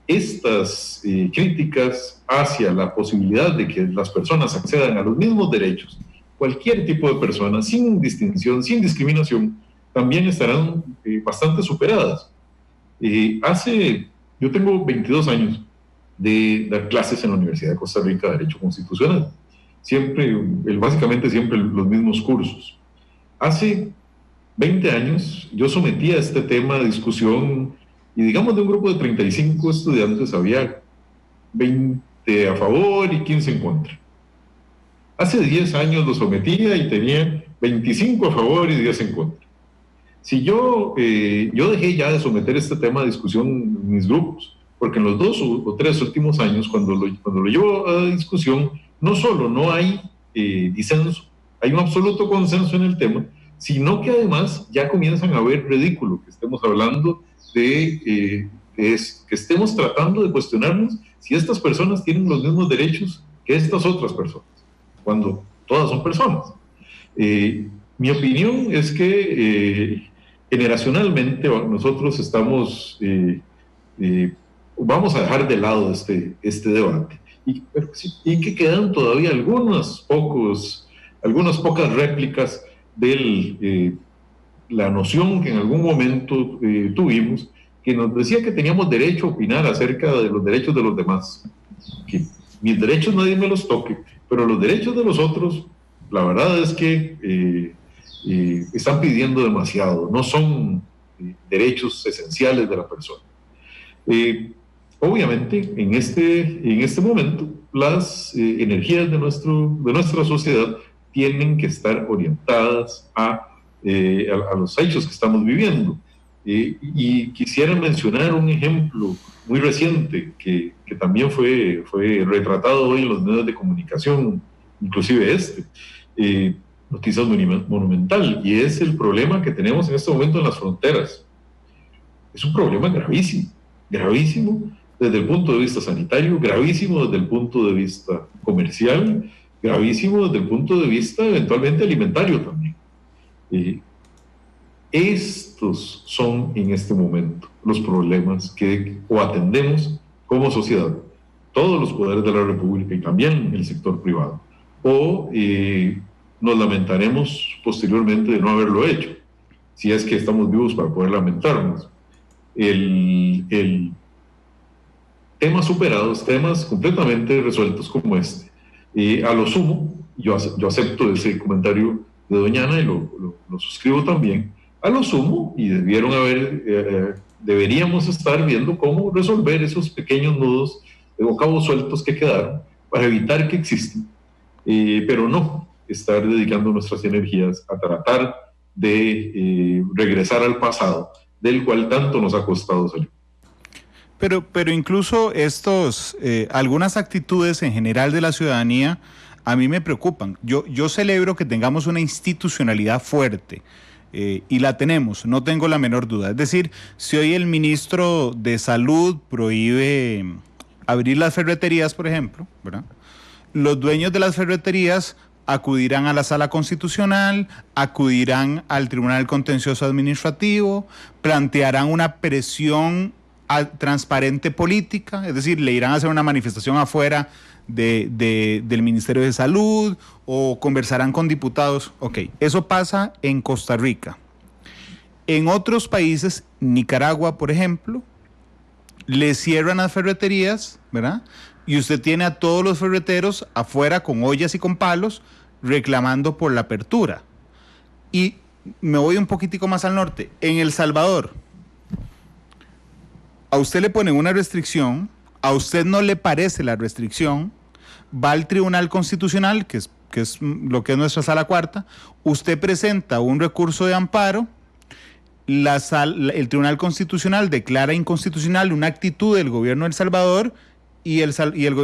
estas críticas hacia la posibilidad de que las personas accedan a los mismos derechos, cualquier tipo de persona, sin distinción, sin discriminación, también estarán bastante superadas. Yo tengo 22 años de dar clases en la Universidad de Costa Rica de Derecho Constitucional, básicamente siempre los mismos cursos. Hace 20 años yo sometía este tema a discusión y digamos de un grupo de 35 estudiantes había 20 a favor y 15 en contra. Hace 10 años lo sometía y tenía 25 a favor y 10 en contra. Si yo dejé ya de someter este tema a discusión en mis grupos, porque en los 2 o 3 últimos años, cuando lo llevo a discusión, no solo no hay disenso, hay un absoluto consenso en el tema, sino que además ya comienzan a ver ridículo que estemos hablando que estemos tratando de cuestionarnos si estas personas tienen los mismos derechos que estas otras personas, cuando todas son personas. Mi opinión es que generacionalmente nosotros estamos, vamos a dejar de lado este debate y que quedan todavía algunas pocas réplicas de la noción que en algún momento tuvimos, que nos decía que teníamos derecho a opinar acerca de los derechos de los demás, que mis derechos nadie me los toque, pero los derechos de los otros, la verdad es que están pidiendo demasiado, no son derechos esenciales de la persona. Obviamente, en este momento, las energías de nuestra sociedad tienen que estar orientadas a los hechos que estamos viviendo. Y quisiera mencionar un ejemplo muy reciente que también fue retratado hoy en los medios de comunicación, inclusive Noticias Monumental, y es el problema que tenemos en este momento en las fronteras. Es un problema gravísimo desde el punto de vista sanitario, gravísimo desde el punto de vista comercial, gravísimo desde el punto de vista eventualmente alimentario también. Estos son en este momento los problemas que atendemos como sociedad, todos los poderes de la República y también el sector privado, nos lamentaremos posteriormente de no haberlo hecho, si es que estamos vivos para poder lamentarnos. El temas superados, temas completamente resueltos como a lo sumo, yo acepto ese comentario de doña Ana y lo suscribo también, a lo sumo, y deberíamos estar viendo cómo resolver esos pequeños nudos o cabos sueltos que quedaron para evitar que existan, pero no estar dedicando nuestras energías a tratar de regresar al pasado, del cual tanto nos ha costado salir. Pero incluso algunas actitudes en general de la ciudadanía a mí me preocupan. Yo celebro que tengamos una institucionalidad fuerte, y la tenemos, no tengo la menor duda. Es decir, si hoy el ministro de Salud prohíbe abrir las ferreterías, por ejemplo, ¿verdad?, los dueños de las ferreterías acudirán a la Sala Constitucional, acudirán al Tribunal Contencioso Administrativo, plantearán una presión transparente política, es decir, le irán a hacer una manifestación afuera del Ministerio de Salud o conversarán con diputados. Ok, eso pasa en Costa Rica. En otros países, Nicaragua, por ejemplo, le cierran las ferreterías, ¿verdad? Y usted tiene a todos los ferreteros afuera con ollas y con palos reclamando por la apertura. Y me voy un poquitico más al norte. En El Salvador, a usted le ponen una restricción, a usted no le parece la restricción, va al Tribunal Constitucional, que es lo que es nuestra sala cuarta, usted presenta un recurso de amparo, el Tribunal Constitucional declara inconstitucional una actitud del gobierno de El Salvador y el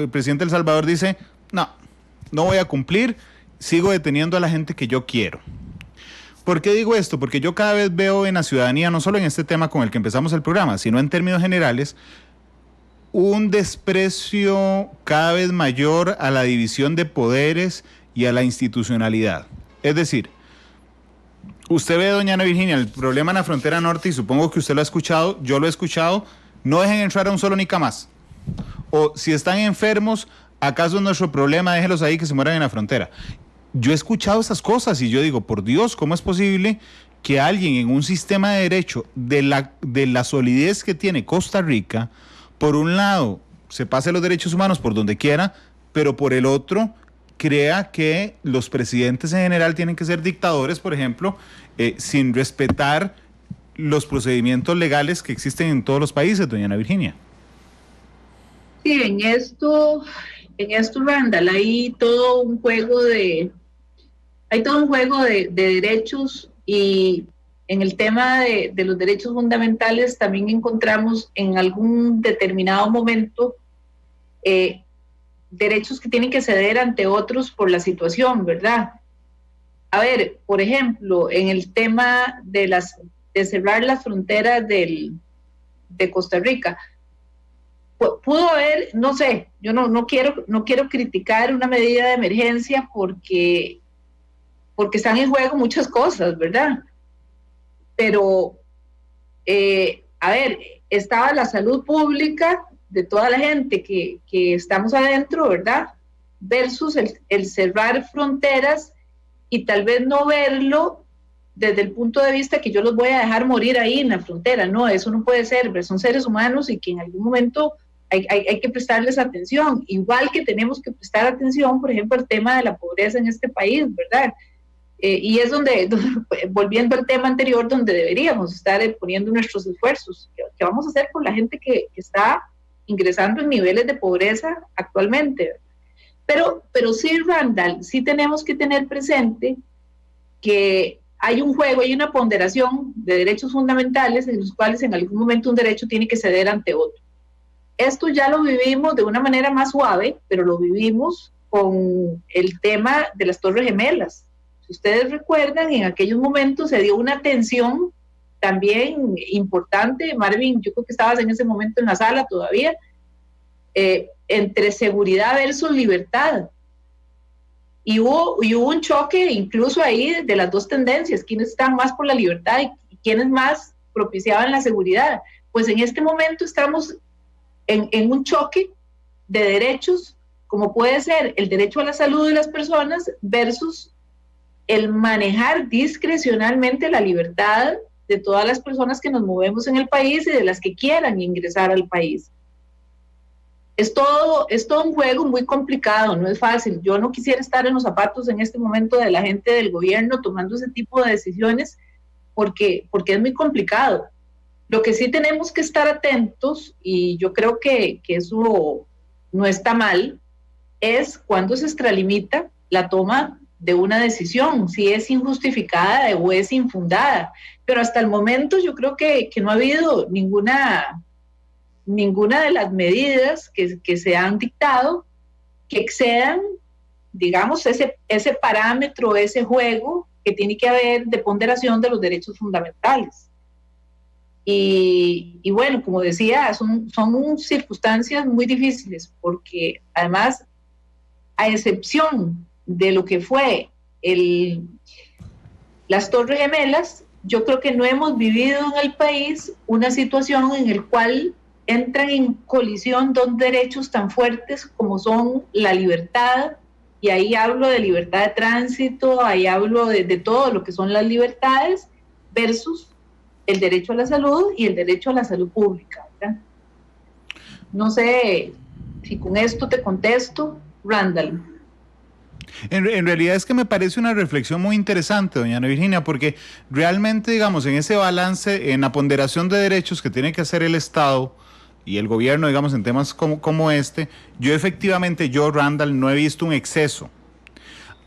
presidente de El Salvador dice, no voy a cumplir, sigo deteniendo a la gente que yo quiero. ¿Por qué digo esto? Porque yo cada vez veo en la ciudadanía, no solo en este tema con el que empezamos el programa, sino en términos generales, un desprecio cada vez mayor a la división de poderes y a la institucionalidad. Es decir, usted ve, doña Ana Virginia, el problema en la frontera norte, y supongo que usted lo ha escuchado, yo lo he escuchado, no dejen entrar a un solo nica más. O si están enfermos, ¿acaso es nuestro problema? Déjenlos ahí que se mueran en la frontera. Yo he escuchado esas cosas y yo digo, por Dios, ¿cómo es posible que alguien en un sistema de derecho de la solidez que tiene Costa Rica, por un lado se pase los derechos humanos por donde quiera, pero por el otro crea que los presidentes en general tienen que ser dictadores, por ejemplo, sin respetar los procedimientos legales que existen en todos los países, doña Ana Virginia? Sí, en esto, Randall, hay todo un juego de derechos, y en el tema de los derechos fundamentales también encontramos en algún determinado momento derechos que tienen que ceder ante otros por la situación, ¿verdad? A ver, por ejemplo, en el tema de cerrar las fronteras de Costa Rica, pudo haber, no sé, yo no quiero criticar una medida de emergencia porque están en juego muchas cosas, ¿verdad? Pero, a ver, estaba la salud pública de toda la gente que estamos adentro, ¿verdad? Versus el cerrar fronteras y tal vez no verlo desde el punto de vista que yo los voy a dejar morir ahí en la frontera. No, eso no puede ser, son seres humanos y que en algún momento hay que prestarles atención, igual que tenemos que prestar atención, por ejemplo, al tema de la pobreza en este país, ¿verdad? Y es donde, volviendo al tema anterior, donde deberíamos estar poniendo nuestros esfuerzos. ¿Qué vamos a hacer con la gente que está ingresando en niveles de pobreza actualmente? Pero sí, Randall, sí tenemos que tener presente que hay un juego, hay una ponderación de derechos fundamentales en los cuales en algún momento un derecho tiene que ceder ante otro. Esto ya lo vivimos de una manera más suave, pero lo vivimos con el tema de las Torres Gemelas. Si ustedes recuerdan, en aquellos momentos se dio una tensión también importante. Marvin, yo creo que estabas en ese momento en la sala todavía, entre seguridad versus libertad. Y hubo un choque incluso ahí de las dos tendencias, quiénes están más por la libertad y quiénes más propiciaban la seguridad. Pues en este momento estamos en un choque de derechos, como puede ser el derecho a la salud de las personas versus el manejar discrecionalmente la libertad de todas las personas que nos movemos en el país y de las que quieran ingresar al país. Es todo un juego muy complicado, no es fácil. Yo no quisiera estar en los zapatos en este momento de la gente del gobierno tomando ese tipo de decisiones porque es muy complicado. Lo que sí tenemos que estar atentos, y yo creo que eso no está mal, es cuando se extralimita la toma de una decisión, si es injustificada o es infundada. Pero hasta el momento yo creo que no ha habido ninguna de las medidas que se han dictado que excedan, digamos, ese parámetro, ese juego que tiene que haber de ponderación de los derechos fundamentales. Y bueno, como decía, son circunstancias muy difíciles, porque además, a excepción de lo que fue las Torres Gemelas, yo creo que no hemos vivido en el país una situación en la cual entran en colisión dos derechos tan fuertes como son la libertad, y ahí hablo de libertad de tránsito, ahí hablo de todo lo que son las libertades, versus el derecho a la salud y el derecho a la salud pública, ¿verdad? No sé si con esto te contesto, Randall. En realidad es que me parece una reflexión muy interesante, doña Ana Virginia, porque realmente, digamos, en ese balance, en la ponderación de derechos que tiene que hacer el Estado y el gobierno, digamos, en temas como este, yo, Randall, no he visto un exceso.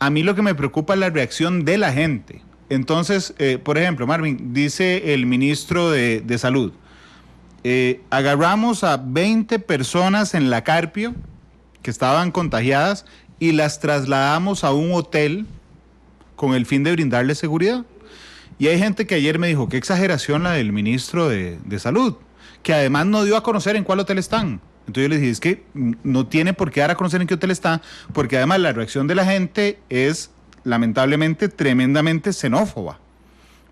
A mí lo que me preocupa es la reacción de la gente. Entonces, por ejemplo, Marvin, dice el ministro de Salud, agarramos a 20 personas en la Carpio que estaban contagiadas y las trasladamos a un hotel con el fin de brindarles seguridad. Y hay gente que ayer me dijo, qué exageración la del ministro de Salud, que además no dio a conocer en cuál hotel están. Entonces yo les dije, es que no tiene por qué dar a conocer en qué hotel está, porque además la reacción de la gente es lamentablemente tremendamente xenófoba,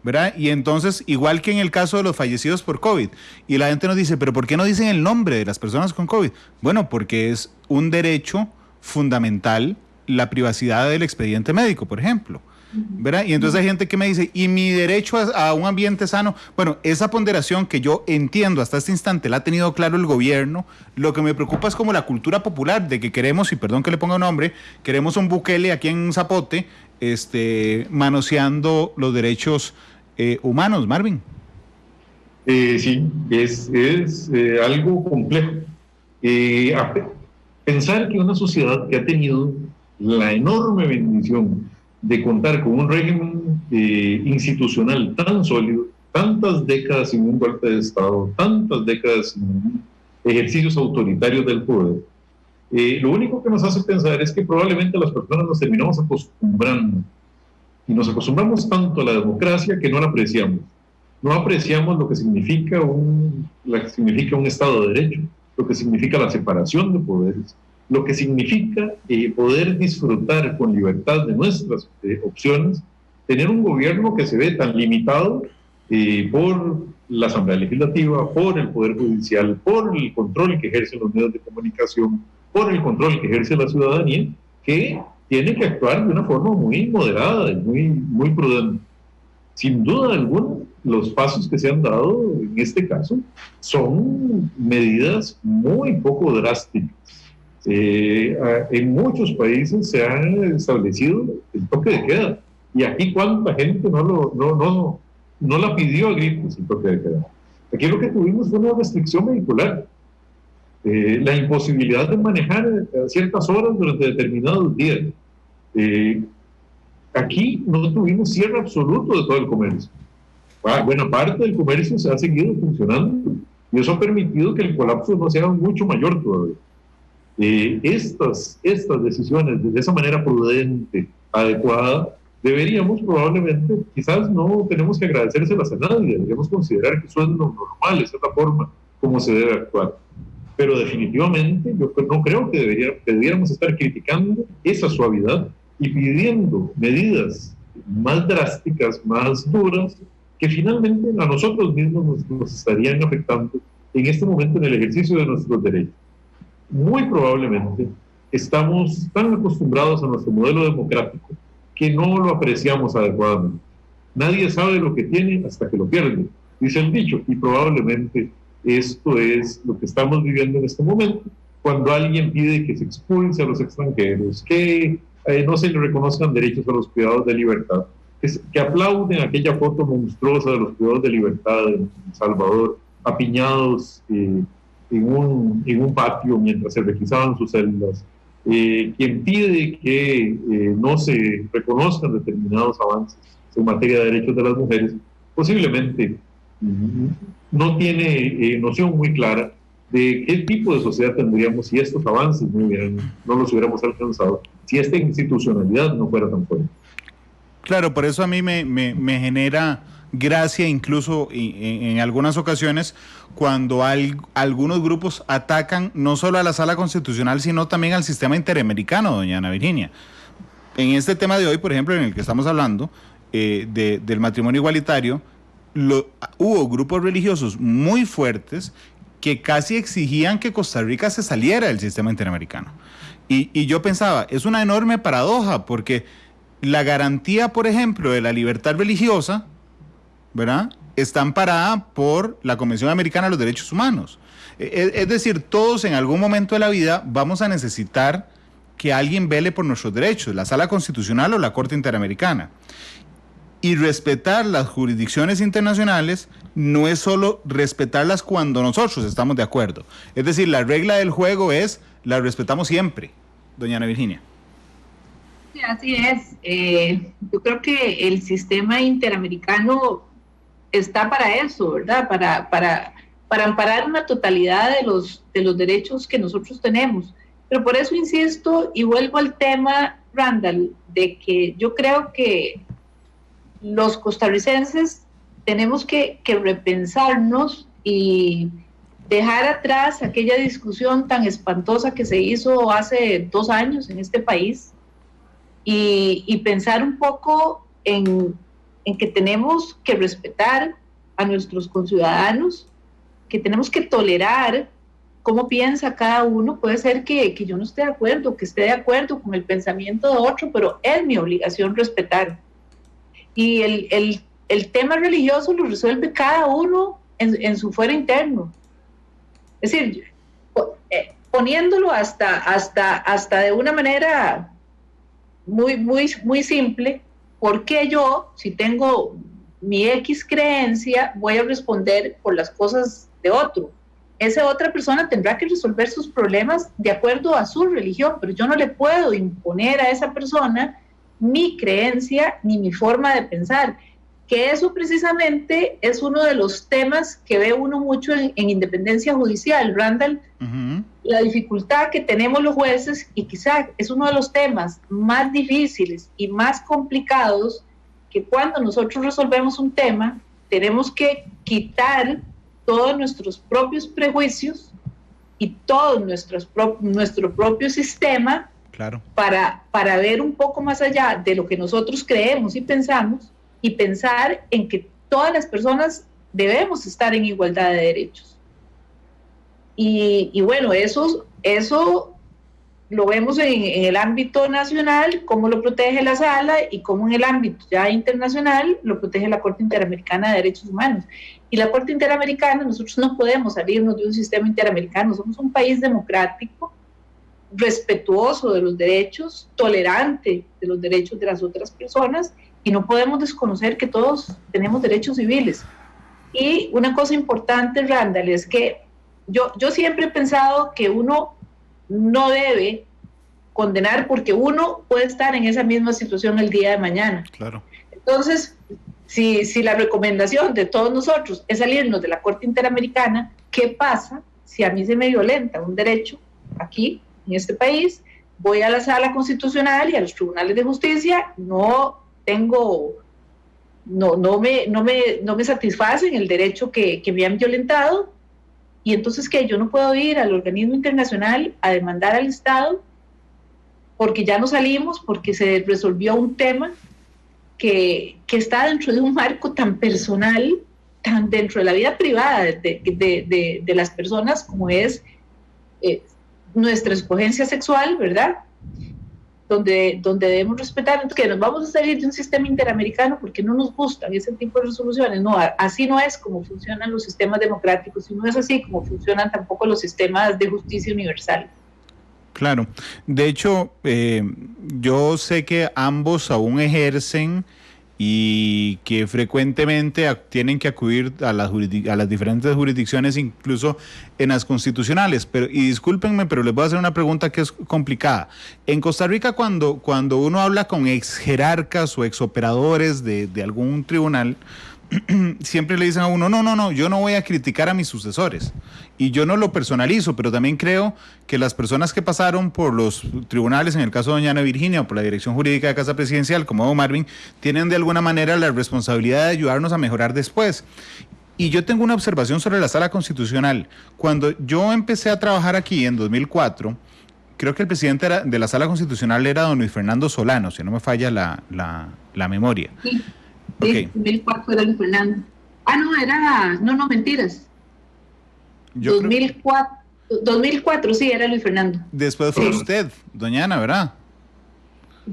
¿verdad? Y entonces, igual que en el caso de los fallecidos por COVID, y la gente nos dice, pero ¿por qué no dicen el nombre de las personas con COVID? Bueno, porque es un derecho fundamental la privacidad del expediente médico, por ejemplo, ¿verdad? Y entonces hay gente que me dice, ¿y mi derecho a un ambiente sano? Bueno, esa ponderación que yo entiendo hasta este instante la ha tenido claro el gobierno. Lo que me preocupa es como la cultura popular de que queremos, y perdón que le ponga un nombre, queremos un Bukele aquí en Zapote, manoseando los derechos humanos, Marvin. Sí, es algo complejo. Pensar que una sociedad que ha tenido la enorme bendición de contar con un régimen institucional tan sólido, tantas décadas sin un golpe de Estado, tantas décadas sin ejercicios autoritarios del poder, lo único que nos hace pensar es que probablemente las personas nos terminamos acostumbrando, y nos acostumbramos tanto a la democracia que no la apreciamos. No apreciamos lo que significa un Estado de Derecho, lo que significa la separación de poderes, lo que significa poder disfrutar con libertad de nuestras opciones, tener un gobierno que se ve tan limitado por la Asamblea Legislativa, por el Poder Judicial, por el control que ejercen los medios de comunicación, por el control que ejerce la ciudadanía, que tiene que actuar de una forma muy moderada y muy prudente. Sin duda alguna, los pasos que se han dado en este caso son medidas muy poco drásticas. En muchos países se ha establecido el toque de queda, y aquí cuánta gente no la pidió a gritos el toque de queda. Aquí lo que tuvimos fue una restricción vehicular, la imposibilidad de manejar a ciertas horas durante determinados días. Aquí no tuvimos cierre absoluto de todo el comercio. Buena parte del comercio se ha seguido funcionando, y eso ha permitido que el colapso no sea mucho mayor todavía. Estas decisiones, de esa manera prudente, adecuada, deberíamos probablemente, quizás no tenemos que agradecérselas a nadie, deberíamos considerar que eso es lo normal, esa es la forma como se debe actuar. Pero definitivamente yo no creo que debiéramos estar criticando esa suavidad y pidiendo medidas más drásticas, más duras, que finalmente a nosotros mismos nos estarían afectando en este momento en el ejercicio de nuestros derechos. Muy probablemente estamos tan acostumbrados a nuestro modelo democrático que no lo apreciamos adecuadamente. Nadie sabe lo que tiene hasta que lo pierde, dice el dicho, y probablemente esto es lo que estamos viviendo en este momento, cuando alguien pide que se expulse a los extranjeros, que no se le reconozcan derechos a los privados de libertad, que aplauden aquella foto monstruosa de los privados de libertad en El Salvador, apiñados en un patio mientras se requisaban sus celdas, quien pide que no se reconozcan determinados avances en materia de derechos de las mujeres, posiblemente no tiene noción muy clara de qué tipo de sociedad tendríamos si estos avances no los hubiéramos alcanzado, si esta institucionalidad no fuera tan fuerte. Claro, por eso a mí me genera gracia incluso en algunas ocasiones cuando algunos grupos atacan no solo a la Sala Constitucional, sino también al sistema interamericano, doña Ana Virginia. En este tema de hoy, por ejemplo, en el que estamos hablando, del matrimonio igualitario, hubo grupos religiosos muy fuertes que casi exigían que Costa Rica se saliera del sistema interamericano. Y yo pensaba, es una enorme paradoja, porque la garantía, por ejemplo, de la libertad religiosa, ¿verdad?, está amparada por la Convención Americana de los Derechos Humanos. Es decir, todos en algún momento de la vida vamos a necesitar que alguien vele por nuestros derechos, la Sala Constitucional o la Corte Interamericana. Y respetar las jurisdicciones internacionales no es solo respetarlas cuando nosotros estamos de acuerdo. Es decir, la regla del juego es, la respetamos siempre, doña Ana Virginia. Sí, así es. Yo creo que el sistema interamericano está para eso, ¿verdad? Para amparar una totalidad de los derechos que nosotros tenemos. Pero por eso insisto y vuelvo al tema, Randall, de que yo creo que los costarricenses tenemos que repensarnos y dejar atrás aquella discusión tan espantosa que se hizo hace 2 años en este país y pensar un poco en que tenemos que respetar a nuestros conciudadanos, que tenemos que tolerar cómo piensa cada uno. Puede ser que yo no esté de acuerdo, que esté de acuerdo con el pensamiento de otro, pero es mi obligación respetar. Y el tema religioso lo resuelve cada uno en su fuero interno. Es decir, poniéndolo hasta de una manera muy simple, ¿por qué yo, si tengo mi X creencia, voy a responder por las cosas de otro? Esa otra persona tendrá que resolver sus problemas de acuerdo a su religión, pero yo no le puedo imponer a esa persona mi creencia ni mi forma de pensar, que eso precisamente es uno de los temas que ve uno mucho en independencia judicial, Randall. Uh-huh. La dificultad que tenemos los jueces, y quizá es uno de los temas más difíciles y más complicados, que cuando nosotros resolvemos un tema, tenemos que quitar todos nuestros propios prejuicios y todo nuestro propio sistema, claro, para ver un poco más allá de lo que nosotros creemos y pensamos, y pensar en que todas las personas debemos estar en igualdad de derechos. Y bueno, eso lo vemos en el ámbito nacional, cómo lo protege la Sala, y cómo en el ámbito ya internacional lo protege la Corte Interamericana de Derechos Humanos. Y la Corte Interamericana, nosotros no podemos salirnos de un sistema interamericano, somos un país democrático, respetuoso de los derechos, tolerante de los derechos de las otras personas, y no podemos desconocer que todos tenemos derechos civiles. Y una cosa importante, Randall, es que yo siempre he pensado que uno no debe condenar porque uno puede estar en esa misma situación el día de mañana. Claro. Entonces, si la recomendación de todos nosotros es salirnos de la Corte Interamericana, ¿qué pasa si a mí se me violenta un derecho aquí, en este país? Voy a la Sala Constitucional y a los tribunales de justicia, no me satisfacen el derecho que me han violentado, y entonces que yo no puedo ir al organismo internacional a demandar al Estado porque ya no salimos, porque se resolvió un tema que está dentro de un marco tan personal, tan dentro de la vida privada de las personas, como es nuestra escogencia sexual, ¿verdad? Donde debemos respetar. Entonces, que nos vamos a salir de un sistema interamericano porque no nos gustan ese tipo de resoluciones. No, así no es como funcionan los sistemas democráticos, y no es así como funcionan tampoco los sistemas de justicia universal. Claro. De hecho, yo sé que ambos aún ejercen y que frecuentemente tienen que acudir a las diferentes jurisdicciones, incluso en las constitucionales. Y discúlpenme, pero les voy a hacer una pregunta que es complicada. En Costa Rica, cuando uno habla con ex jerarcas o ex operadores de algún tribunal, siempre le dicen a uno, no, yo no voy a criticar a mis sucesores. Y yo no lo personalizo, pero también creo que las personas que pasaron por los tribunales, en el caso de doña Ana Virginia, o por la Dirección Jurídica de Casa Presidencial, como don Marvin, tienen de alguna manera la responsabilidad de ayudarnos a mejorar después. Y yo tengo una observación sobre la Sala Constitucional. Cuando yo empecé a trabajar aquí en 2004, creo que el presidente de la Sala Constitucional era don Luis Fernando Solano, si no me falla la memoria. Sí. Sí, 2004 era Luis Fernando. No, mentiras. 2004, sí, era Luis Fernando. Después fue usted, doña Ana, ¿verdad?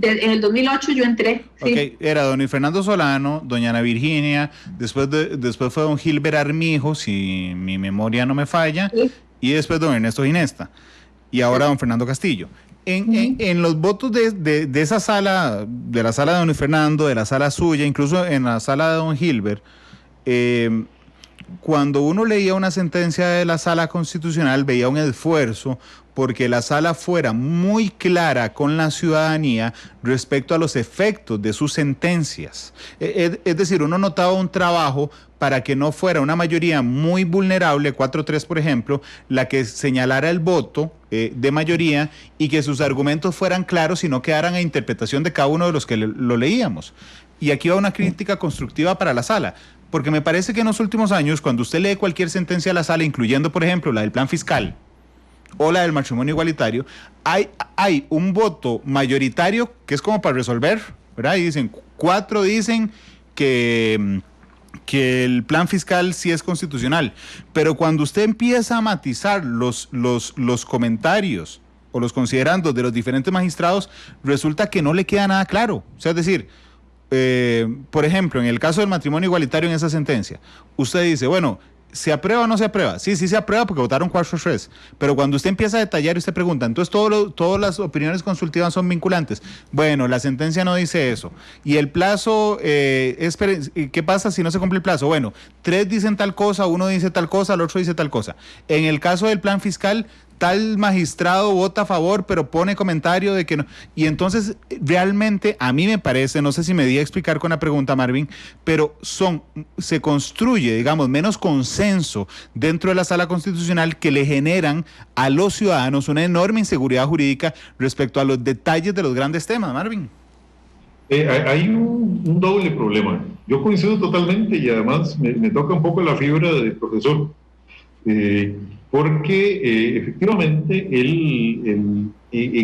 En el 2008 yo entré. Sí. Ok, era don Luis Fernando Solano, doña Ana Virginia, después fue don Gilbert Armijo, si mi memoria no me falla, sí. Y después don Ernesto Ginesta, y ahora don Fernando Castillo. En los votos de esa sala, de la sala de don Luis Fernando, de la sala suya, incluso en la sala de don Gilbert, cuando uno leía una sentencia de la sala constitucional, veía un esfuerzo porque la sala fuera muy clara con la ciudadanía respecto a los efectos de sus sentencias. Es decir, uno notaba un trabajo para que no fuera una mayoría muy vulnerable, 4-3 por ejemplo, la que señalara el voto de mayoría y que sus argumentos fueran claros y no quedaran a interpretación de cada uno de los que lo leíamos. Y aquí va una crítica constructiva para la sala, porque me parece que en los últimos años, cuando usted lee cualquier sentencia de la sala, incluyendo por ejemplo la del plan fiscal, o la del matrimonio igualitario, hay un voto mayoritario que es como para resolver, ¿verdad? Y dicen, 4 dicen que el plan fiscal sí es constitucional, pero cuando usted empieza a matizar los comentarios o los considerandos de los diferentes magistrados, resulta que no le queda nada claro. O sea, es decir, por ejemplo, en el caso del matrimonio igualitario en esa sentencia, usted dice, bueno, ¿se aprueba o no se aprueba? Sí se aprueba porque votaron 4-3, pero cuando usted empieza a detallar y usted pregunta, entonces todas las opiniones consultivas son vinculantes. Bueno, la sentencia no dice eso. Y el plazo, ¿qué pasa si no se cumple el plazo? Bueno, 3 dicen tal cosa, 1 dice tal cosa, el otro dice tal cosa. En el caso del plan fiscal, tal magistrado vota a favor, pero pone comentario de que no. Y entonces, realmente, a mí me parece, no sé si me di a explicar con la pregunta, Marvin, pero se construye, digamos, menos consenso dentro de la sala constitucional que le generan a los ciudadanos una enorme inseguridad jurídica respecto a los detalles de los grandes temas, Marvin. Hay un doble problema. Yo coincido totalmente y además me toca un poco la fibra del profesor. Porque efectivamente en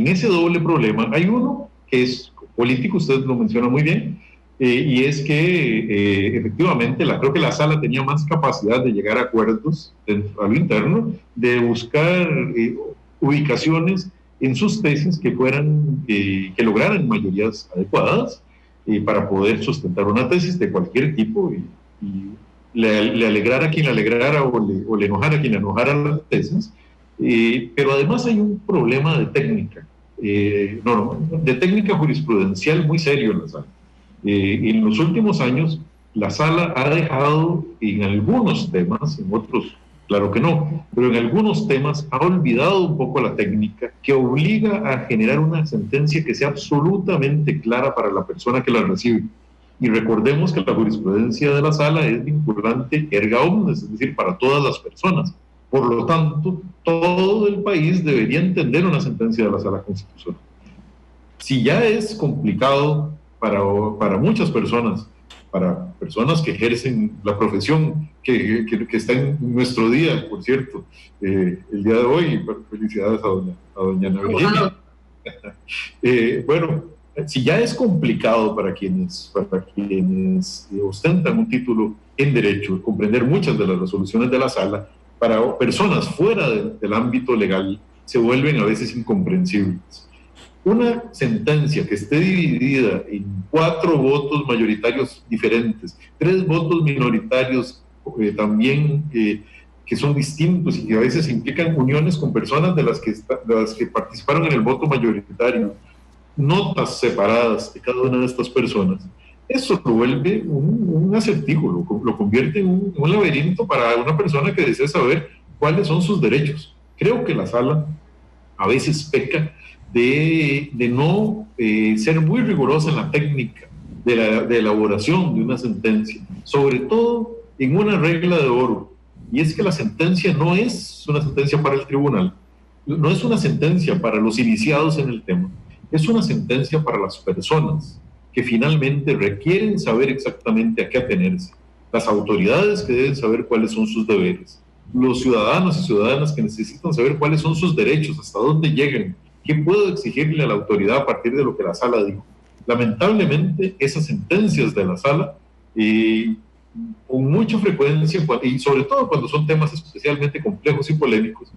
ese doble problema hay uno que es político, usted lo menciona muy bien, y es que efectivamente creo que la sala tenía más capacidad de llegar a acuerdos a lo interno, de buscar ubicaciones en sus tesis que lograran mayorías adecuadas para poder sustentar una tesis de cualquier tipo y le alegrara a quien le alegrara o le enojara a quien le enojara las tesis, pero además hay un problema de técnica, de técnica jurisprudencial muy serio en la sala. En los últimos años, la sala ha dejado en algunos temas, en otros claro que no, pero en algunos temas ha olvidado un poco la técnica que obliga a generar una sentencia que sea absolutamente clara para la persona que la recibe. Y recordemos que la jurisprudencia de la sala es vinculante erga omnes, es decir, para todas las personas. Por lo tanto, todo el país debería entender una sentencia de la sala constitucional. Si ya es complicado para muchas personas, para personas que ejercen la profesión que está en nuestro día, por cierto, el día de hoy, felicidades a doña Ana Virginia. Bueno, si ya es complicado para quienes ostentan un título en derecho, comprender muchas de las resoluciones de la sala, para personas fuera del ámbito legal se vuelven a veces incomprensibles. Una sentencia que esté dividida en 4 votos mayoritarios diferentes, 3 votos minoritarios también que son distintos y que a veces implican uniones con personas de las que participaron en el voto mayoritario, notas separadas de cada una de estas personas, eso lo vuelve un acertijo, lo convierte en un laberinto para una persona que desea saber cuáles son sus derechos. Creo que la sala a veces peca de no ser muy rigurosa en la técnica de elaboración de una sentencia, sobre todo en una regla de oro, y es que la sentencia no es una sentencia para el tribunal, no es una sentencia para los iniciados en el tema, es una sentencia para las personas que finalmente requieren saber exactamente a qué atenerse, las autoridades que deben saber cuáles son sus deberes, los ciudadanos y ciudadanas que necesitan saber cuáles son sus derechos, hasta dónde llegan, qué puedo exigirle a la autoridad a partir de lo que la sala dijo. Lamentablemente, esas sentencias de la sala con mucha frecuencia, y sobre todo cuando son temas especialmente complejos y polémicos,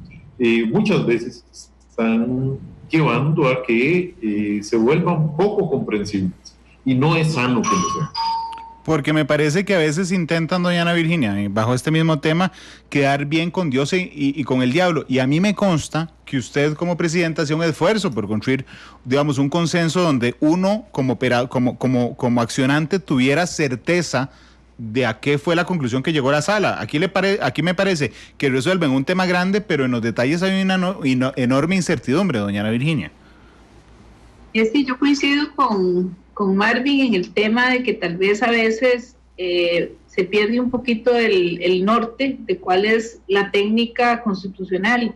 muchas veces están llevando a que se vuelvan poco comprensibles, y no es sano que lo sean. Porque me parece que a veces intentan, doña Ana Virginia, bajo este mismo tema, quedar bien con Dios y con el diablo. Y a mí me consta que usted como presidenta hace un esfuerzo por construir, digamos, un consenso donde uno como accionante tuviera certeza de a qué fue la conclusión que llegó a la sala. Aquí me parece que resuelven un tema grande, pero en los detalles hay una enorme incertidumbre, doña Ana Virginia. Sí, yo coincido con Marvin en el tema de que tal vez a veces se pierde un poquito el norte de cuál es la técnica constitucional.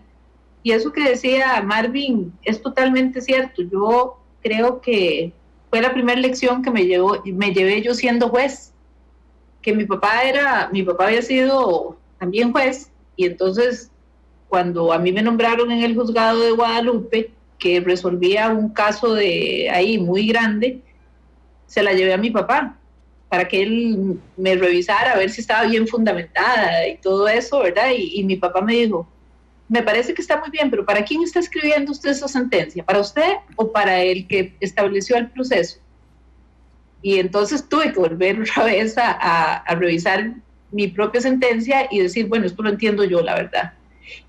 Y eso que decía Marvin es totalmente cierto. Yo creo que fue la primera lección que me llevé yo siendo juez, que mi papá había sido también juez, y entonces cuando a mí me nombraron en el juzgado de Guadalupe, que resolvía un caso de ahí muy grande, se la llevé a mi papá para que él me revisara a ver si estaba bien fundamentada y todo eso, ¿verdad? Y mi papá me dijo, me parece que está muy bien, pero ¿para quién está escribiendo usted esa sentencia? ¿Para usted o para el que estableció el proceso? Y entonces tuve que volver otra vez a revisar mi propia sentencia y decir, bueno, esto lo entiendo yo, la verdad.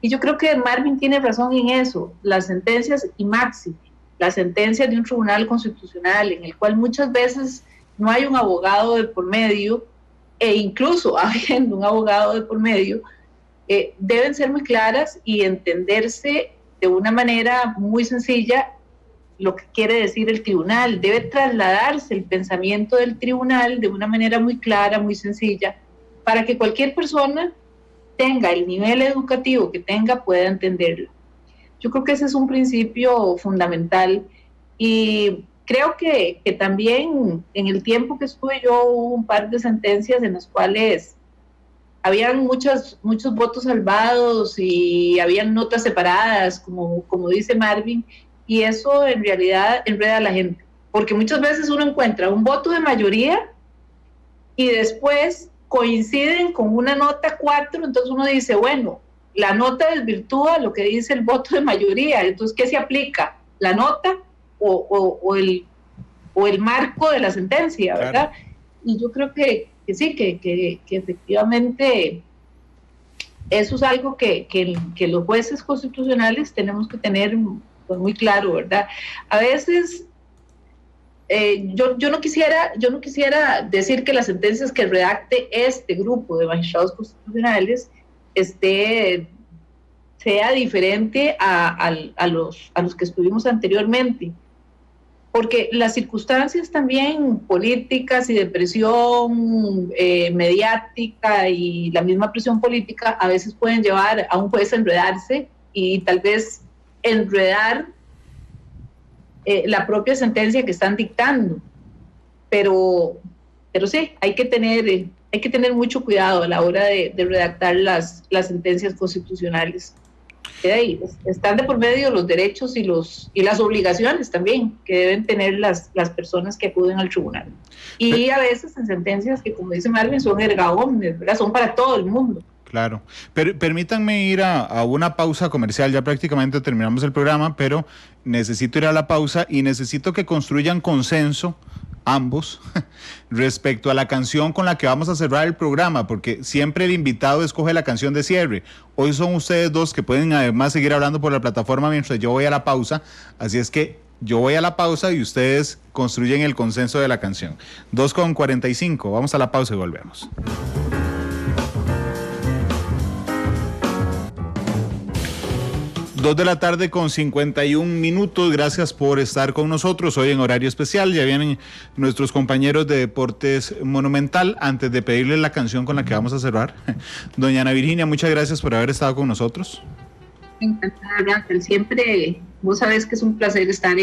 Y yo creo que Marvin tiene razón en eso. Las sentencias, y máxime, las sentencias de un tribunal constitucional en el cual muchas veces no hay un abogado de por medio, e incluso habiendo un abogado de por medio, deben ser muy claras y entenderse de una manera muy sencilla lo que quiere decir el tribunal. Debe trasladarse el pensamiento del tribunal de una manera muy clara, muy sencilla, para que cualquier persona tenga el nivel educativo que tenga, pueda entenderlo. Yo creo que ese es un principio fundamental, y creo que también en el tiempo que estuve yo hubo un par de sentencias en las cuales habían muchos votos salvados y habían notas separadas, como dice Marvin, y eso en realidad enreda a la gente, porque muchas veces uno encuentra un voto de mayoría y después coinciden con una nota 4, entonces uno dice, bueno, la nota desvirtúa lo que dice el voto de mayoría, entonces ¿qué se aplica? ¿La nota o el marco de la sentencia, verdad? Claro. Y yo creo que sí, que efectivamente eso es algo que los jueces constitucionales tenemos que tener pues muy claro, ¿verdad? A veces yo no quisiera decir que las sentencias que redacte este grupo de magistrados constitucionales sea diferente a los que estuvimos anteriormente, porque las circunstancias también políticas y de presión mediática y la misma presión política a veces pueden llevar a un juez a enredarse y tal vez enredar la propia sentencia que están dictando, pero sí, hay que tener mucho cuidado a la hora de redactar las sentencias constitucionales. Ahí están de por medio los derechos y las obligaciones también que deben tener las personas que acuden al tribunal. Y a veces en sentencias que, como dice Marvin, son erga omnes, ¿verdad? Son para todo el mundo. Claro. Permítanme ir a una pausa comercial, ya prácticamente terminamos el programa, pero necesito ir a la pausa y necesito que construyan consenso ambos respecto a la canción con la que vamos a cerrar el programa, porque siempre el invitado escoge la canción de cierre. Hoy son ustedes dos que pueden además seguir hablando por la plataforma mientras yo voy a la pausa, así es que yo voy a la pausa y ustedes construyen el consenso de la canción. 2:45, vamos a la pausa y volvemos. 2:51 p.m. Gracias por estar con nosotros hoy en horario especial. Ya vienen nuestros compañeros de Deportes Monumental. Antes de pedirles la canción con la que vamos a cerrar, doña Ana Virginia, muchas gracias por haber estado con nosotros. Encantada, Rafael. Siempre, vos sabés que es un placer estar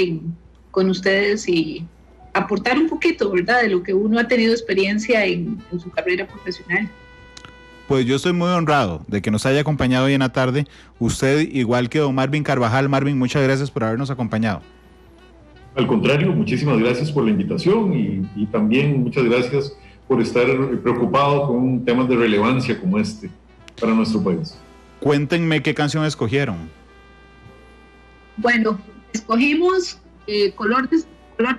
con ustedes y aportar un poquito, ¿verdad?, de lo que uno ha tenido experiencia en su carrera profesional. Pues yo estoy muy honrado de que nos haya acompañado hoy en la tarde. Usted, igual que don Marvin Carvajal. Marvin, muchas gracias por habernos acompañado. Al contrario, muchísimas gracias por la invitación y también muchas gracias por estar preocupado con temas de relevancia como este para nuestro país. Cuéntenme qué canción escogieron. Bueno, escogimos Color de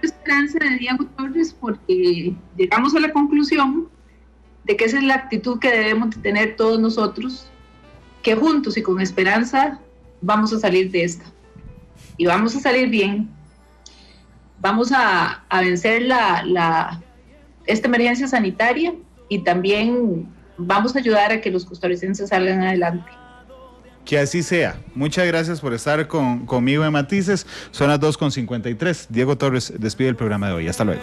Esperanza de Diego Torres porque llegamos a la conclusión de que esa es la actitud que debemos de tener todos nosotros, que juntos y con esperanza vamos a salir de esta. Y vamos a salir bien. Vamos a vencer esta emergencia sanitaria y también vamos a ayudar a que los costarricenses salgan adelante. Que así sea. Muchas gracias por estar conmigo en Matices. Son las 2:53. Diego Torres despide el programa de hoy. Hasta luego.